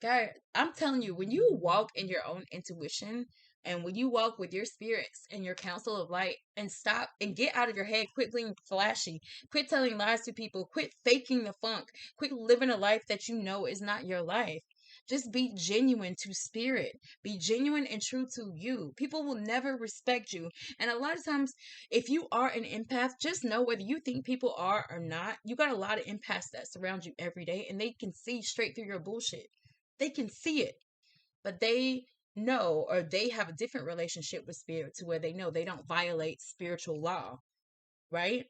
Guy, I'm telling you, when you walk in your own intuition and when you walk with your spirits and your council of light and stop and get out of your head, quit being flashy, quit telling lies to people, quit faking the funk, quit living a life that you know is not your life. Just be genuine to spirit. Be genuine and true to you. People will never respect you. And a lot of times, if you are an empath, just know whether you think people are or not, you got a lot of empaths that surround you every day and they can see straight through your bullshit. They can see it, but they know, or they have a different relationship with spirit to where they know they don't violate spiritual law, right?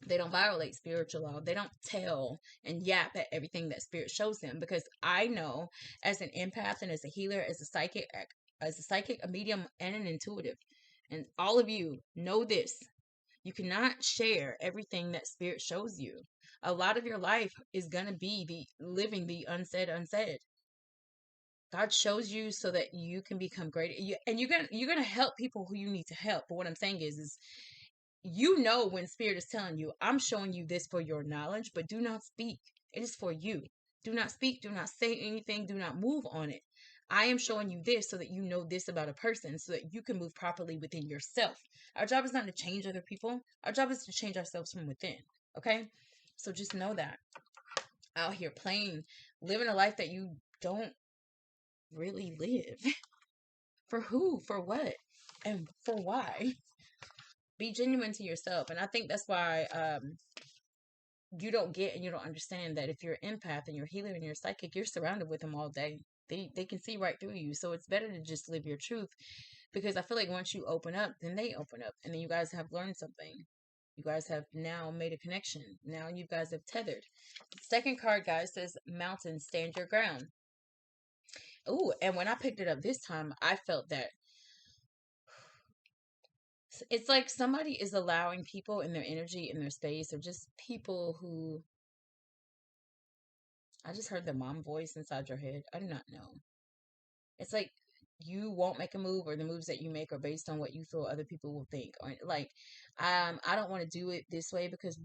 They don't violate spiritual law. They don't tell and yap at everything that spirit shows them, because I know as an empath and as a healer, as a psychic, a medium, and an intuitive, and all of you know this. You cannot share everything that spirit shows you. A lot of your life is going to be the living the unsaid. God shows you so that you can become greater. And you're gonna help people who you need to help. But what I'm saying is you know when spirit is telling you, I'm showing you this for your knowledge, but do not speak. It is for you. Do not speak. Do not say anything. Do not move on it. I am showing you this so that you know this about a person, so that you can move properly within yourself. Our job is not to change other people. Our job is to change ourselves from within. Okay? So just know that. Out here playing, living a life that you don't really live. For who? For what? And for why? Be genuine to yourself. And I think that's why you don't get and you don't understand that if you're an empath and you're a healer and you're psychic, you're surrounded with them all day. They can see right through you. So it's better to just live your truth, because I feel like once you open up, then they open up, and then you guys have learned something. You guys have now made a connection. Now you guys have tethered. Second card, guys, says mountain, stand your ground. Oh, and when I picked it up this time, I felt that it's like somebody is allowing people in their energy, in their space, or just people who, I just heard the mom voice inside your head. I do not know. It's like you won't make a move, or the moves that you make are based on what you feel other people will think. Or like, I don't want to do it this way because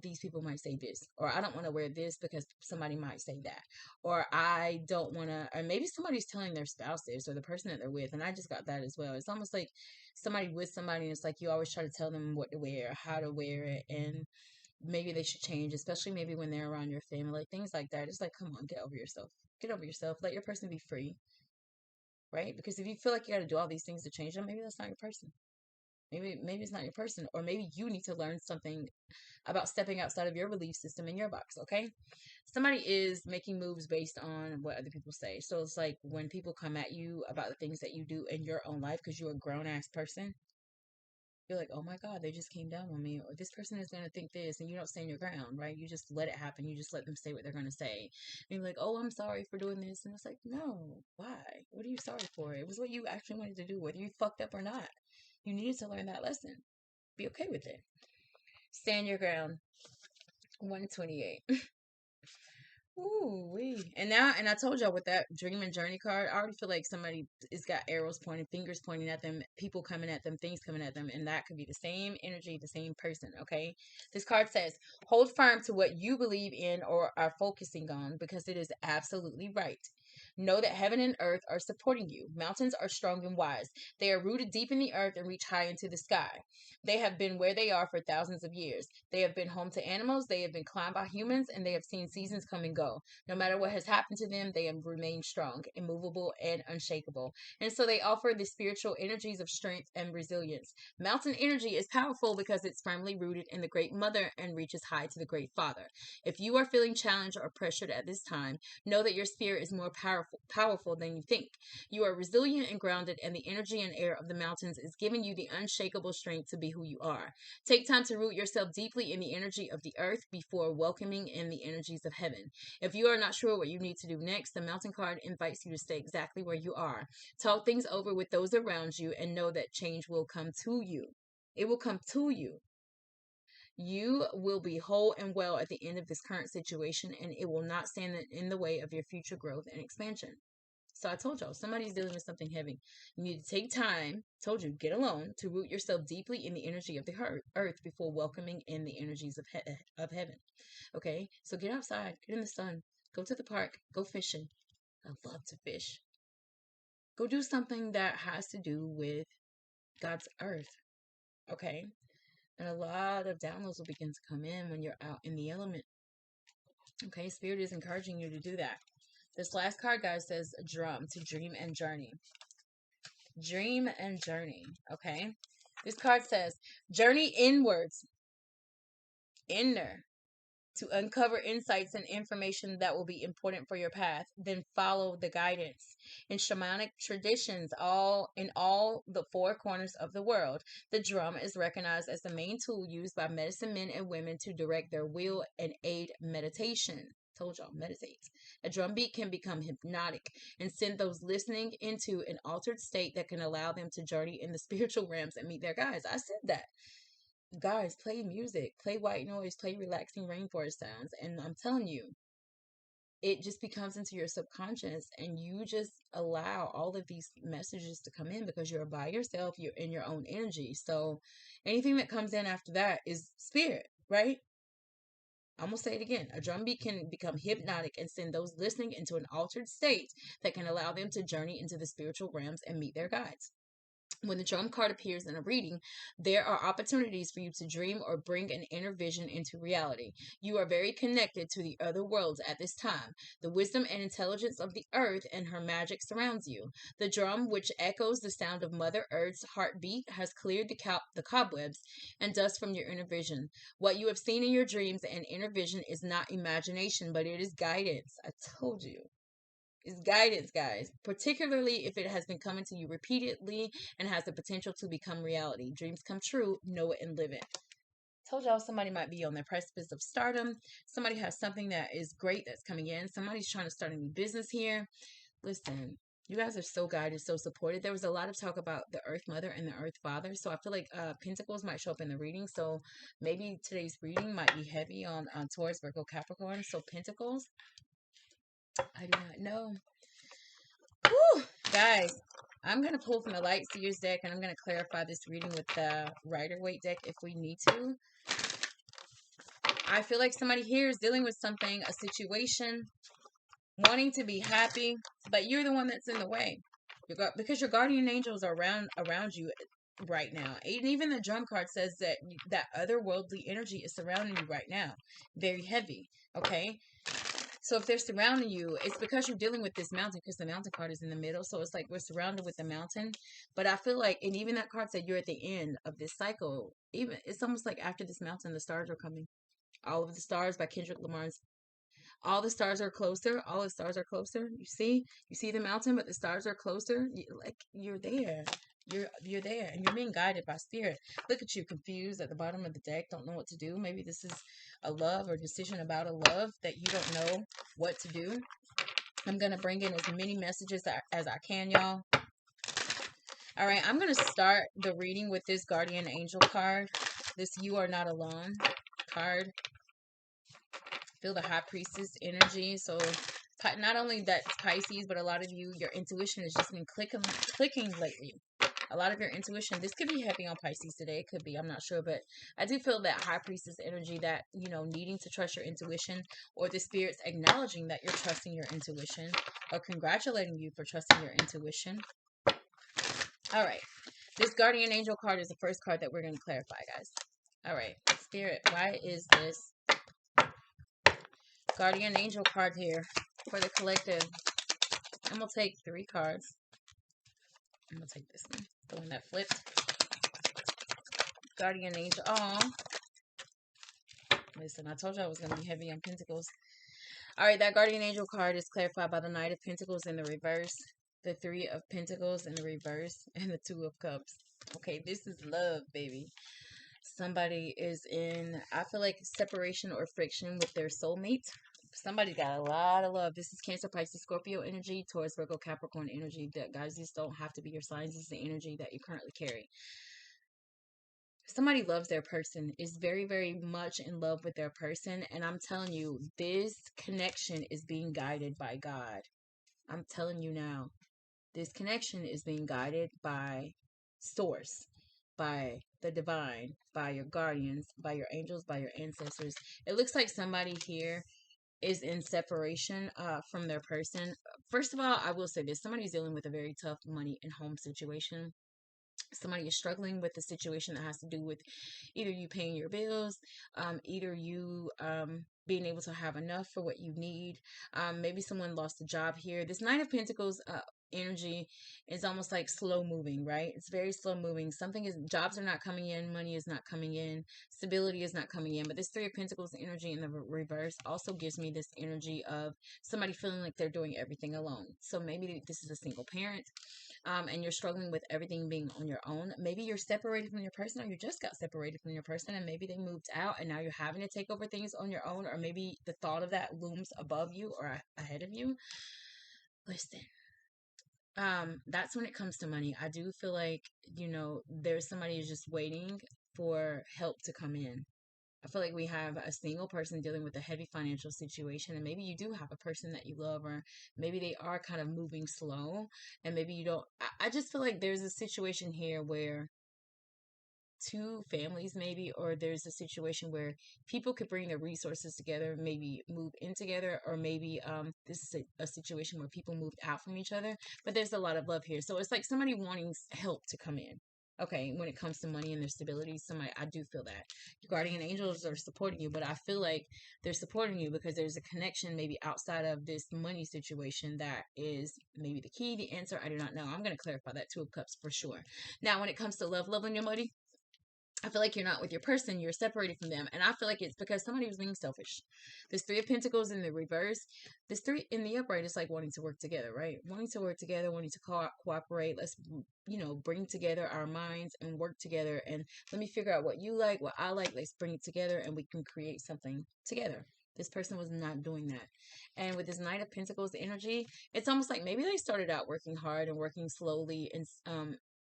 these people might say this, or I don't want to wear this because somebody might say that, or I don't want to, or maybe somebody's telling their spouse this, or the person that they're with. And I just got that as well. It's almost like somebody with somebody, and it's like you always try to tell them what to wear, how to wear it, and maybe they should change, especially maybe when they're around your family, things like that. It's like, come on, get over yourself. Get over yourself. Let your person be free, right? Because if you feel like you got to do all these things to change them, maybe that's not your person. Maybe it's not your person, or maybe you need to learn something about stepping outside of your belief system in your box. Okay, somebody is making moves based on what other people say. So it's like when people come at you about the things that you do in your own life, because you're a grown ass person, you're like, oh my God, they just came down on me, or this person is going to think this, and you don't stand your ground, right? You just let it happen. You just let them say what they're going to say. And you're like, oh, I'm sorry for doing this. And it's like, no, why? What are you sorry for? It was what you actually wanted to do, whether you fucked up or not. You needed to learn that lesson. Be okay with it. Stand your ground. 128. Ooh, wee. And now, and I told y'all with that dream and journey card, I already feel like somebody is got arrows pointing, fingers pointing at them, people coming at them, things coming at them, and that could be the same energy, the same person, okay? This card says, hold firm to what you believe in or are focusing on because it is absolutely right. Know that heaven and earth are supporting you. Mountains are strong and wise. They are rooted deep in the earth and reach high into the sky. They have been where they are for thousands of years. They have been home to animals, they have been climbed by humans, and they have seen seasons come and go. No matter what has happened to them, they have remained strong, immovable, and unshakable. And so they offer the spiritual energies of strength and resilience. Mountain energy is powerful because it's firmly rooted in the Great Mother and reaches high to the Great Father. If you are feeling challenged or pressured at this time, know that your spirit is more powerful than you think. You are resilient and grounded, and the energy and air of the mountains is giving you the unshakable strength to be who you are. Take time to root yourself deeply in the energy of the earth before welcoming in the energies of heaven. If you are not sure what you need to do next, the mountain card invites you to stay exactly where you are. Talk things over with those around you and know that change will come to you. It will come to you. You will be whole and well at the end of this current situation, and it will not stand in the way of your future growth and expansion. So I told y'all, somebody's dealing with something heavy. You need to take time, told you, get alone, to root yourself deeply in the energy of the earth before welcoming in the energies of heaven. Okay? So get outside, get in the sun, go to the park, go fishing. I love to fish. Go do something that has to do with God's earth. Okay? And a lot of downloads will begin to come in when you're out in the element. Okay? Spirit is encouraging you to do that. This last card, guys, says drum, to dream and journey. Dream and journey. Okay. This card says journey inwards, inner, to uncover insights and information that will be important for your path. Then follow the guidance. In shamanic traditions, all the four corners of the world, the drum is recognized as the main tool used by medicine men and women to direct their will and aid meditation. Told y'all, meditate. A drum beat can become hypnotic and send those listening into an altered state that can allow them to journey in the spiritual realms and meet their guides. I said that. Guys, play music, play white noise, play relaxing rainforest sounds, and I'm telling you, it just becomes into your subconscious, and you just allow all of these messages to come in because you're by yourself, you're in your own energy. So anything that comes in after that is spirit, right? I'm gonna say it again. A drum beat can become hypnotic and send those listening into an altered state that can allow them to journey into the spiritual realms and meet their guides. When the drum card appears in a reading, there are opportunities for you to dream or bring an inner vision into reality. You are very connected to the other worlds at this time. The wisdom and intelligence of the earth and her magic surrounds you. The drum, which echoes the sound of Mother Earth's heartbeat, has cleared the cobwebs and dust from your inner vision. What you have seen in your dreams and inner vision is not imagination, but it is guidance. I told you. Is guidance, guys, particularly if it has been coming to you repeatedly and has the potential to become reality. Dreams come true, know it and live it. Told y'all somebody might be on the precipice of stardom. Somebody has something that is great that's coming in. Somebody's trying to start a new business here. Listen, you guys are so guided, so supported. There was a lot of talk about the Earth Mother and the Earth Father. So I feel like Pentacles might show up in the reading. So maybe today's reading might be heavy on Taurus, Virgo, Capricorn. So Pentacles, I do not know. Whew, guys, I'm going to pull from the Light Seers deck, and I'm going to clarify this reading with the Rider-Waite deck if we need to. I feel like somebody here is dealing with something, a situation, wanting to be happy, but you're the one that's in the way. Because your guardian angels are around you right now. And even the drum card says that that otherworldly energy is surrounding you right now. Very heavy, okay? So if they're surrounding you, it's because you're dealing with this mountain, because the mountain card is in the middle. So it's like we're surrounded with the mountain. But I feel like, and even that card said you're at the end of this cycle. Even it's almost like after this mountain, the stars are coming. All of the Stars by Kendrick Lamar's. All the stars are closer. All the stars are closer. You see the mountain, but the stars are closer. Like you're there. You're there, and you're being guided by spirit. Look at you, confused at the bottom of the deck, don't know what to do. Maybe this is a love or decision about a love that you don't know what to do. I'm gonna bring in as many messages as I can, y'all. All right, I'm gonna start the reading with this guardian angel card. This "You Are Not Alone" card. Feel the High Priestess energy. So not only that Pisces, but a lot of you, your intuition has just been clicking lately. A lot of your intuition, this could be heavy on Pisces today. It could be, I'm not sure, but I do feel that High Priestess energy, that, you know, needing to trust your intuition, or the spirits acknowledging that you're trusting your intuition, or congratulating you for trusting your intuition. All right. This Guardian Angel card is the first card that we're going to clarify, guys. All right. Spirit, why is this Guardian Angel card here for the collective? I'm going to take 3 cards. I'm going to take this one, the one that flipped. Guardian Angel. Oh, listen, I told you I was going to be heavy on Pentacles. All right, that Guardian Angel card is clarified by the Knight of Pentacles in the reverse, the 3 of Pentacles in the reverse, and the 2 of Cups. Okay, this is love, baby. Somebody is in, I feel like, separation or friction with their soulmate. Somebody got a lot of love. This is Cancer, Pisces, Scorpio energy, Taurus, Virgo, Capricorn energy. That, guys, these don't have to be your signs. This is the energy that you currently carry. Somebody loves their person, is very, very much in love with their person. And I'm telling you, this connection is being guided by God. I'm telling you now, this connection is being guided by source, by the divine, by your guardians, by your angels, by your ancestors. It looks like somebody here is in separation from their person. First of all, I will say this. Somebody's dealing with a very tough money and home situation. Somebody is struggling with a situation that has to do with either you paying your bills, either you being able to have enough for what you need. Maybe someone lost a job here. This Knight of Pentacles energy is almost like slow moving, right? It's very slow moving. Jobs are not coming in, money is not coming in, stability is not coming in. But this 3 of Pentacles energy in the reverse also gives me this energy of somebody feeling like they're doing everything alone. So maybe this is a single parent. And you're struggling with everything being on your own. Maybe you're separated from your person, or you just got separated from your person, and maybe they moved out and now you're having to take over things on your own, or maybe the thought of that looms above you or ahead of you. Listen, that's when it comes to money. I do feel like, you know, there's somebody who's just waiting for help to come in. I feel like we have a single person dealing with a heavy financial situation, and maybe you do have a person that you love, or maybe they are kind of moving slow, and maybe you don't. I just feel like there's a situation here where 2 families maybe, or there's a situation where people could bring their resources together, maybe move in together, or maybe this is a situation where people moved out from each other, but there's a lot of love here. So it's like somebody wanting help to come in. Okay, when it comes to money and their stability, I do feel that your guardian angels are supporting you, but I feel like they're supporting you because there's a connection maybe outside of this money situation that is maybe the key, the answer. I do not know. I'm going to clarify that 2 of Cups for sure. Now, when it comes to love and your money, I feel like you're not with your person, you're separated from them. And I feel like it's because somebody was being selfish. This 3 of Pentacles in the reverse, this 3 in the upright is like wanting to work together, right? Wanting to work together, wanting to cooperate. Let's, you know, bring together our minds and work together. And let me figure out what you like, what I like. Let's bring it together and we can create something together. This person was not doing that. And with this Knight of Pentacles energy, it's almost like maybe they started out working hard and working slowly and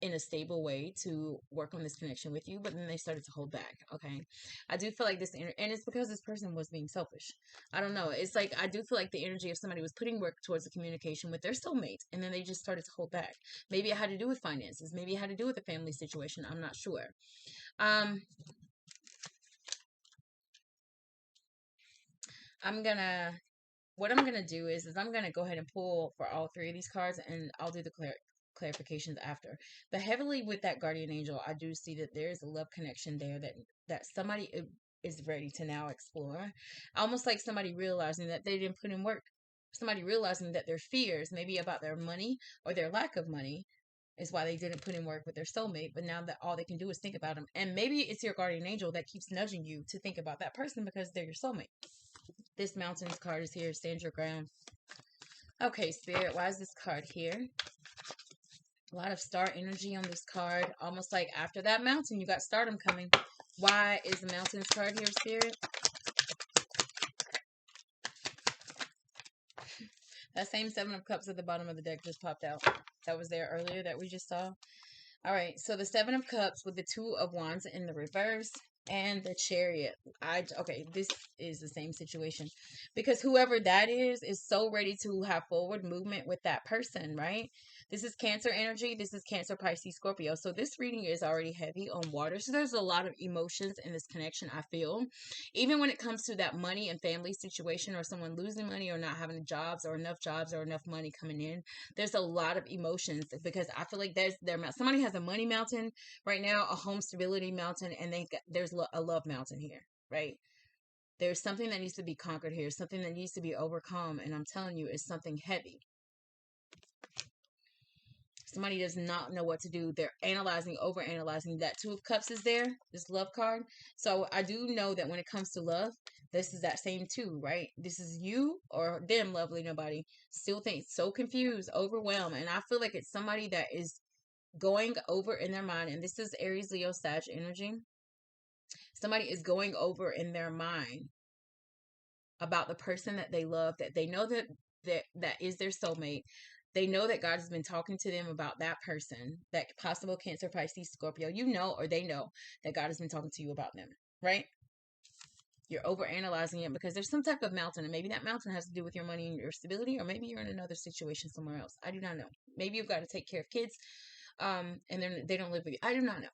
in a stable way to work on this connection with you, but then they started to hold back. Okay, I do feel like and it's because this person was being selfish. I don't know, it's like I do feel like the energy of somebody was putting work towards the communication with their soulmate, and then they just started to hold back. Maybe it had to do with finances, maybe it had to do with a family situation, I'm not sure. What I'm gonna do is I'm gonna go ahead and pull for all 3 of these cards, and I'll do the clarifications after. But heavily with that guardian angel, I do see that there is a love connection there that somebody is ready to now explore. Almost like somebody realizing that they didn't put in work. Somebody realizing that their fears, maybe about their money or their lack of money, is why they didn't put in work with their soulmate. But now that all they can do is think about them, and maybe it's your guardian angel that keeps nudging you to think about that person because they're your soulmate. This Mountains card is here. Stand your ground. Okay, Spirit, why is this card here? A lot of star energy on this card. Almost like after that mountain, you got stardom coming. Why is the Mountains card here, Spirit? That same 7 of Cups at the bottom of the deck just popped out. That was there earlier that we just saw. All right, so the 7 of Cups with the 2 of Wands in the reverse. and the Chariot. Okay, this is the same situation, because whoever that is so ready to have forward movement with that person, right? This is Cancer energy. This is Cancer, Pisces, Scorpio. So this reading is already heavy on water. So there's a lot of emotions in this connection, I feel. Even when it comes to that money and family situation, or someone losing money, or not having jobs or enough money coming in, there's a lot of emotions, because I feel like somebody has a money mountain right now, a home stability mountain, and there's a love mountain here, right? There's something that needs to be conquered here, something that needs to be overcome, and I'm telling you, it's something heavy. Somebody does not know what to do. They're over analyzing. That Two of Cups is there, this love card. So I do know that when it comes to love, this is that same two, right? This is you or them, lovely nobody. Still think so confused, overwhelmed. And I feel like it's somebody that is going over in their mind. And this is Aries, Leo, Sag energy. Somebody is going over in their mind about the person that they love, that they know that is their soulmate. They know that God has been talking to them about that person, that possible Cancer, Pisces, Scorpio. You know, or they know that God has been talking to you about them, right? You're over analyzing it because there's some type of mountain, and maybe that mountain has to do with your money and your stability, or maybe you're in another situation somewhere else. I do not know. Maybe you've got to take care of kids, and then they don't live with you. I do not know.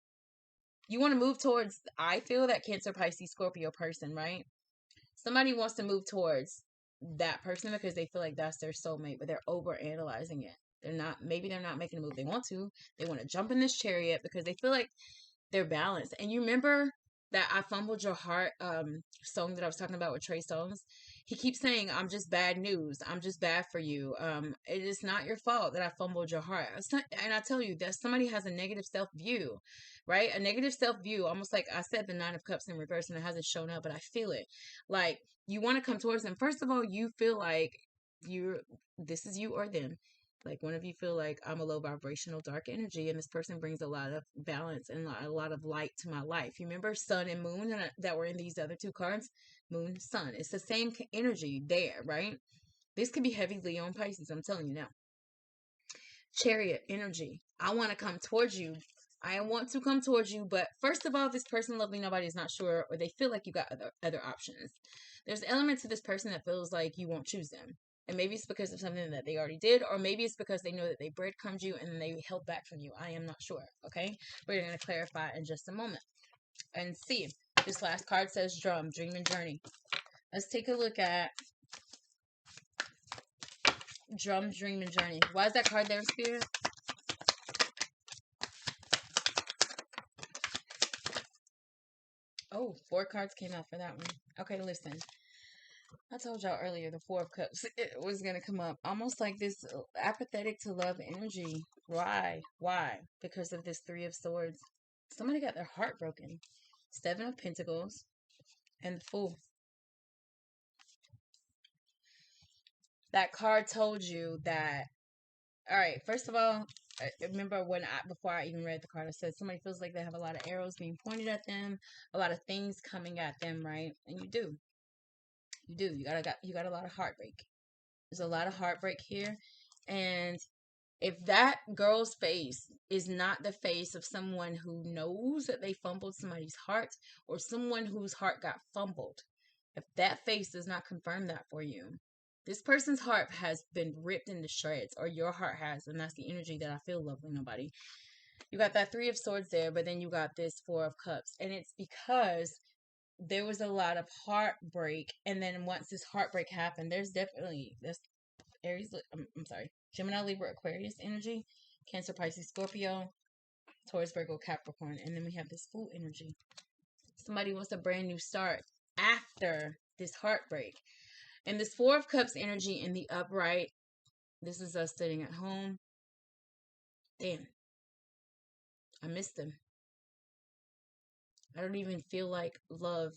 You want to move towards, I feel, that Cancer, Pisces, Scorpio person, right? Somebody wants to move towards that person because they feel like that's their soulmate, but they're over analyzing it. Maybe they're not making a move they want to. They want to jump in this chariot because they feel like they're balanced. And you remember that I Fumbled Your Heart song that I was talking about with Trey Songz? He keeps saying, I'm just bad news. I'm just bad for you. It is not your fault that I fumbled your heart. And I tell you that somebody has a negative self-view, right? A negative self-view, almost like I said, the Nine of Cups in reverse, and it hasn't shown up, but I feel it. Like, you want to come towards them. First of all, you feel like this is you or them. Like, one of you feel like, I'm a low vibrational dark energy, and this person brings a lot of balance and a lot of light to my life. You remember Sun and Moon that were in these other two cards? Moon, Sun. It's the same energy there, right? This could be heavy Leo and Pisces, I'm telling you now. Chariot energy. I want to come towards you. I want to come towards you, but first of all, this person, lovely nobody, is not sure, or they feel like you got other options. There's elements to this person that feels like you won't choose them. And maybe it's because of something that they already did, or maybe it's because they know that they breadcrumbed you and they held back from you. I am not sure, okay? We're going to clarify in just a moment and see. This last card says Drum, Dream and Journey. Let's take a look at Drum, Dream and Journey. Why is that card there, Spirit? Oh, 4 cards came out for that one. Okay, listen. I told y'all earlier the Four of Cups it was going to come up. Almost like this apathetic to love energy. Why? Why? Because of this Three of Swords. Somebody got their heart broken. 7 of Pentacles and the Fool. That card told you that. All right, first of all, I remember before I even read the card, I said somebody feels like they have a lot of arrows being pointed at them, a lot of things coming at them, right? And you do. You do. You got a lot of heartbreak. There's a lot of heartbreak here. And if that girl's face is not the face of someone who knows that they fumbled somebody's heart, or someone whose heart got fumbled, if that face does not confirm that for you, this person's heart has been ripped into shreds, or your heart has, and that's the energy that I feel, lovely nobody. You got that Three of Swords there, but then you got this Four of Cups, and it's because there was a lot of heartbreak, and then once this heartbreak happened, there's Aries, I'm sorry, Gemini, Libra, Aquarius energy, Cancer, Pisces, Scorpio, Taurus, Virgo, Capricorn, and then we have this Fool energy. Somebody wants a brand new start after this heartbreak. And this Four of Cups energy in the upright, this is us sitting at home. Damn, I miss them. I don't even feel like love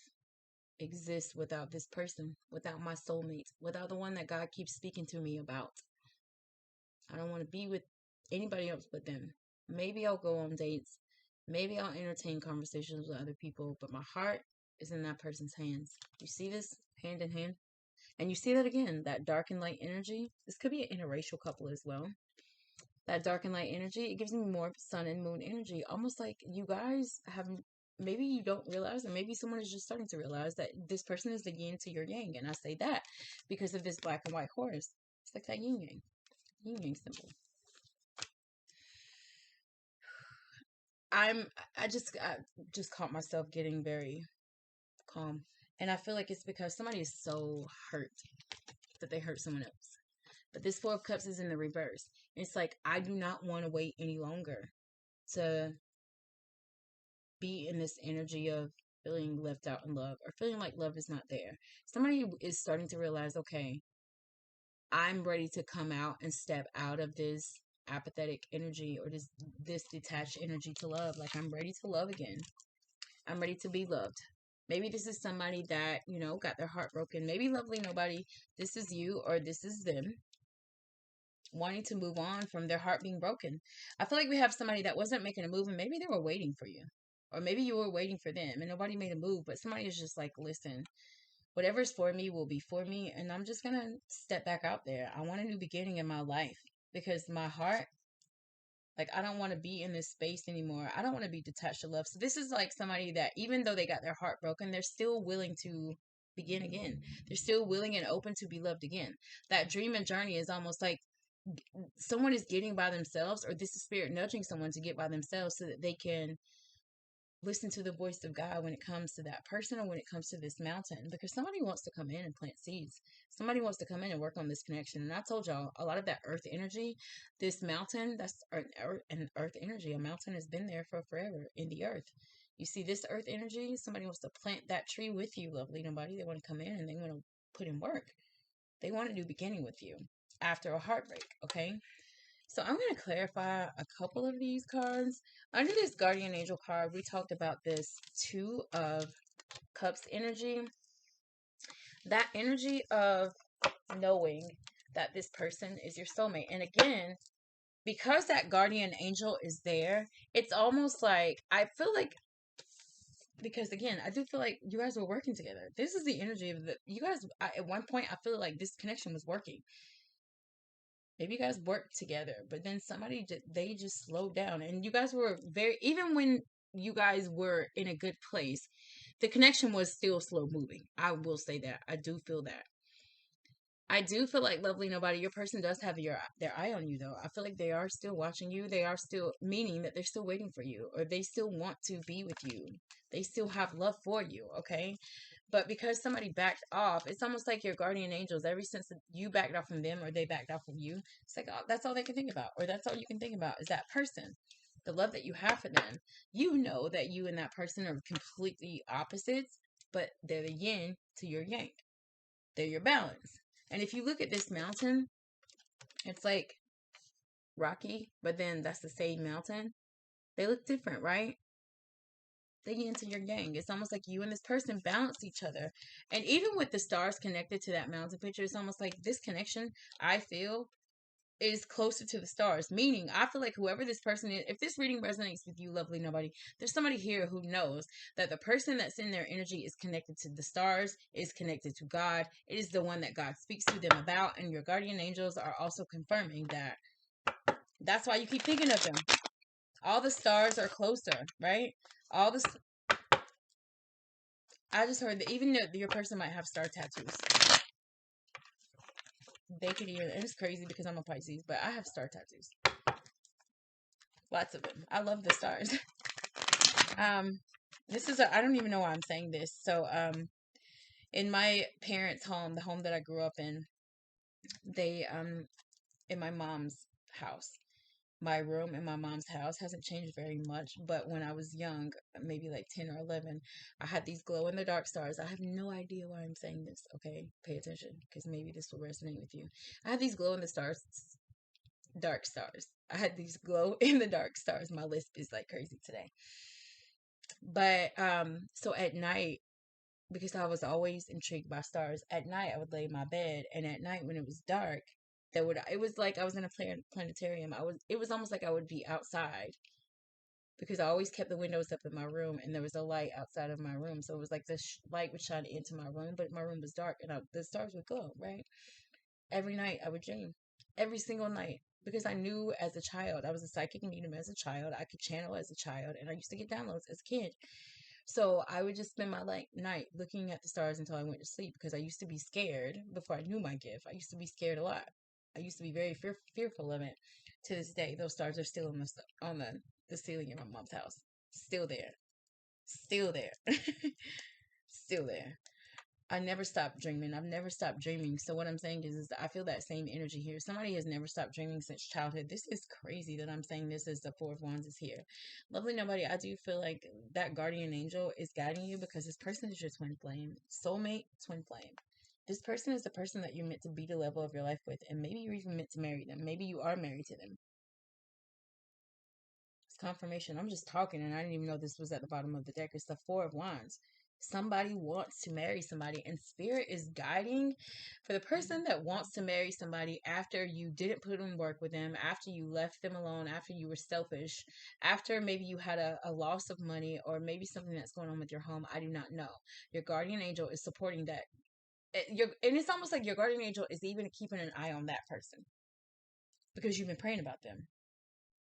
exists without this person, without my soulmate, without the one that God keeps speaking to me about. I don't want to be with anybody else but them. Maybe I'll go on dates. Maybe I'll entertain conversations with other people, but my heart is in that person's hands. You see this hand in hand? And you see that again, that dark and light energy. This could be an interracial couple as well. That dark and light energy, it gives me more Sun and Moon energy. Almost like you guys have maybe you don't realize, and maybe someone is just starting to realize that this person is the yin to your yang. And I say that because of this black and white horse. It's like that yin yang symbol. I just caught myself getting very calm. And I feel like it's because somebody is so hurt that they hurt someone else. But this Four of Cups is in the reverse. It's like, I do not want to wait any longer to be in this energy of feeling left out in love or feeling like love is not there. Somebody is starting to realize, okay, I'm ready to come out and step out of this apathetic energy or this detached energy to love. Like, I'm ready to love again. I'm ready to be loved. Maybe this is somebody that, got their heart broken. Maybe, lovely nobody, this is you or this is them wanting to move on from their heart being broken. I feel like we have somebody that wasn't making a move and maybe they were waiting for you. Or maybe you were waiting for them and nobody made a move, but somebody is just like, listen, whatever's for me will be for me. And I'm just going to step back out there. I want a new beginning in my life because my heart, like, I don't want to be in this space anymore. I don't want to be detached to love. So this is like somebody that even though they got their heart broken, they're still willing to begin again. They're still willing and open to be loved again. That dream and journey is almost like someone is getting by themselves, or this is spirit nudging someone to get by themselves so that they can listen to the voice of God when it comes to that person or when it comes to this mountain, because somebody wants to come in and plant seeds. Somebody wants to come in and work on this connection. And I told y'all a lot of that earth energy, this mountain, that's an earth energy. A mountain has been there for forever in the earth. You see this earth energy, somebody wants to plant that tree with you, lovely nobody. They want to come in and they want to put in work. They want a new beginning with you after a heartbreak, okay? So I'm going to clarify a couple of these cards. Under this Guardian Angel card, we talked about this Two of Cups energy. That energy of knowing that this person is your soulmate. And again, because that Guardian Angel is there, it's almost like, I feel like, because again, I do feel like you guys were working together. This is the energy of you guys. At one point, I feel like this connection was working. Maybe you guys worked together, but then they just slowed down. And you guys were even when you guys were in a good place, the connection was still slow moving. I will say that. I do feel that. I do feel like, lovely nobody, your person does have their eye on you, though. I feel like they are still watching you. They are still, meaning that they're still waiting for you, or they still want to be with you. They still have love for you, okay? But because somebody backed off, it's almost like your guardian angels, ever since you backed off from them or they backed off from you, it's like, oh, that's all they can think about, or that's all you can think about is that person. The love that you have for them. You know that you and that person are completely opposites, but they're the yin to your yang. They're your balance. And if you look at this mountain, it's like rocky, but then that's the same mountain. They look different, right? They get into your yang. It's almost like you and this person balance each other. And even with the stars connected to that mountain picture, it's almost like this connection, I feel, is closer to the stars. Meaning, I feel like whoever this person is, if this reading resonates with you, lovely nobody, there's somebody here who knows that the person that's in their energy is connected to the stars, is connected to God. It is the one that God speaks to them about. And your guardian angels are also confirming that. That's why you keep thinking of them. All the stars are closer, right? All the I just heard that even your person might have star tattoos. They could even, and it's crazy because I'm a Pisces, but I have star tattoos. Lots of them. I love the stars. This is I don't even know why I'm saying this. So, in my parents' home, the home that I grew up in, they, in my mom's house, my room in my mom's house hasn't changed very much, but when I was young, maybe like 10 or 11, I had these glow in the dark stars. I have no idea why I'm saying this, okay? Pay attention, because maybe this will resonate with you. I had these glow in the stars, dark stars. I had these glow in the dark stars. My lisp is like crazy today. But so at night, because I was always intrigued by stars, at night I would lay in my bed, and at night when it was dark, it was like I was in a planetarium. It was almost like I would be outside, because I always kept the windows up in my room, and there was a light outside of my room, so it was like this light would shine into my room, but my room was dark, and the stars would glow, right? Every night I would dream, every single night, because I knew as a child, I was a psychic medium as a child, I could channel as a child, and I used to get downloads as a kid. So I would just spend my night looking at the stars until I went to sleep, because I used to be scared before I knew my gift. I used to be scared a lot. I used to be very fearful of it. To this day, those stars are still on the ceiling in my mom's house. Still there. Still there. Still there. I never stopped dreaming. I've never stopped dreaming. So what I'm saying is I feel that same energy here. Somebody has never stopped dreaming since childhood. This is crazy that I'm saying this as the Four of Wands is here. Lovely nobody, I do feel like that guardian angel is guiding you, because this person is your twin flame. Soulmate, twin flame. This person is the person that you're meant to be the level of your life with, and maybe you're even meant to marry them. Maybe you are married to them. It's confirmation. I'm just talking, and I didn't even know this was at the bottom of the deck. It's the Four of Wands. Somebody wants to marry somebody, and spirit is guiding for the person that wants to marry somebody after you didn't put in work with them, after you left them alone, after you were selfish, after maybe you had a loss of money, or maybe something that's going on with your home. I do not know. Your guardian angel is supporting that. And it's almost like your guardian angel is even keeping an eye on that person, because you've been praying about them.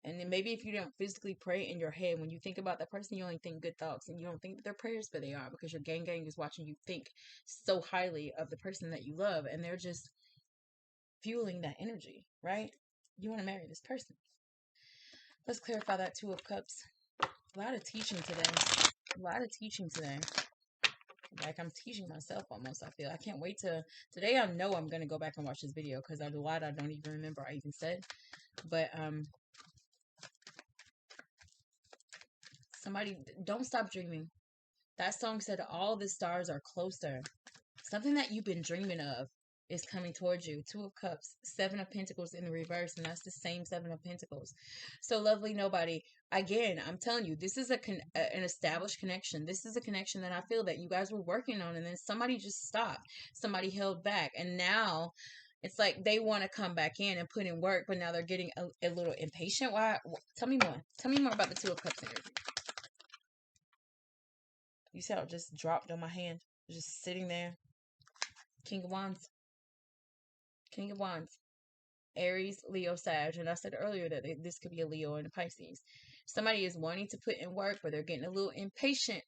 And then maybe if you don't physically pray in your head, when you think about that person, you only think good thoughts, and you don't think that they're prayers, but they are, because your gang is watching you think so highly of the person that you love, and they're just fueling that energy, right? You want to marry this person. Let's clarify that Two of Cups. A lot of teaching today. A lot of teaching today. Like I'm teaching myself almost, I feel. I can't wait to... Today I know I'm going to go back and watch this video, because there's a lot I don't even remember I even said. But, somebody, don't stop dreaming. That song said all the stars are closer. Something that you've been dreaming of is coming towards you. Two of Cups, Seven of Pentacles in the reverse, and that's the same Seven of Pentacles. So lovely nobody. Again, I'm telling you, this is an established connection. This is a connection that I feel that you guys were working on, and then somebody just stopped. Somebody held back, and now it's like they want to come back in and put in work, but now they're getting a little impatient. Why? Tell me more. Tell me more about the Two of Cups energy. You see how it just dropped on my hand? Just sitting there. King of Wands. King of Wands. Aries, Leo, Sag. And I said earlier that this could be a Leo and a Pisces. Somebody is wanting to put in work, but they're getting a little impatient.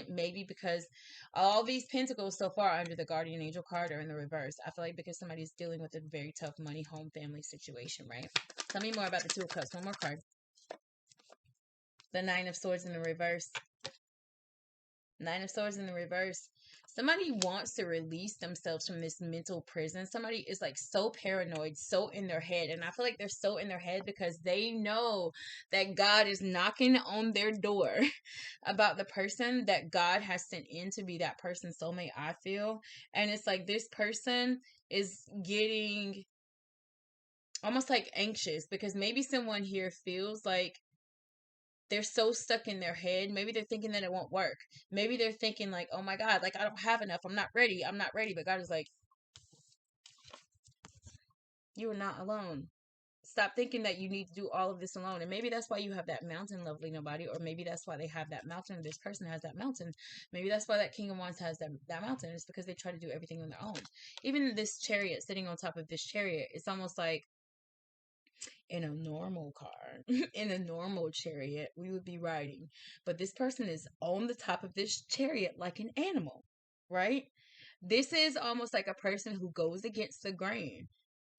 Maybe because all these pentacles so far under the guardian angel card are in the reverse. I feel like because somebody's dealing with a very tough money, home, family situation, right? Tell me more about the Two of Cups. One more card. The Nine of Swords in the reverse. Nine of Swords in the reverse. Somebody wants to release themselves from this mental prison. Somebody is like so paranoid, so in their head. And I feel like they're so in their head because they know that God is knocking on their door about the person that God has sent in to be that person's soulmate, I feel. And it's like this person is getting almost like anxious because maybe someone here feels like they're so stuck in their head. Maybe they're thinking that it won't work. Maybe they're thinking like, oh my God, like I don't have enough. I'm not ready. I'm not ready. But God is like, you are not alone. Stop thinking that you need to do all of this alone. And maybe that's why you have that mountain, lovely nobody. Or maybe that's why they have that mountain. This person has that mountain. Maybe that's why that King of Wands has that mountain. It's because they try to do everything on their own. Even this chariot sitting on top of this chariot, it's almost like in a normal car, in a normal chariot, we would be riding. But this person is on the top of this chariot like an animal, right? This is almost like a person who goes against the grain.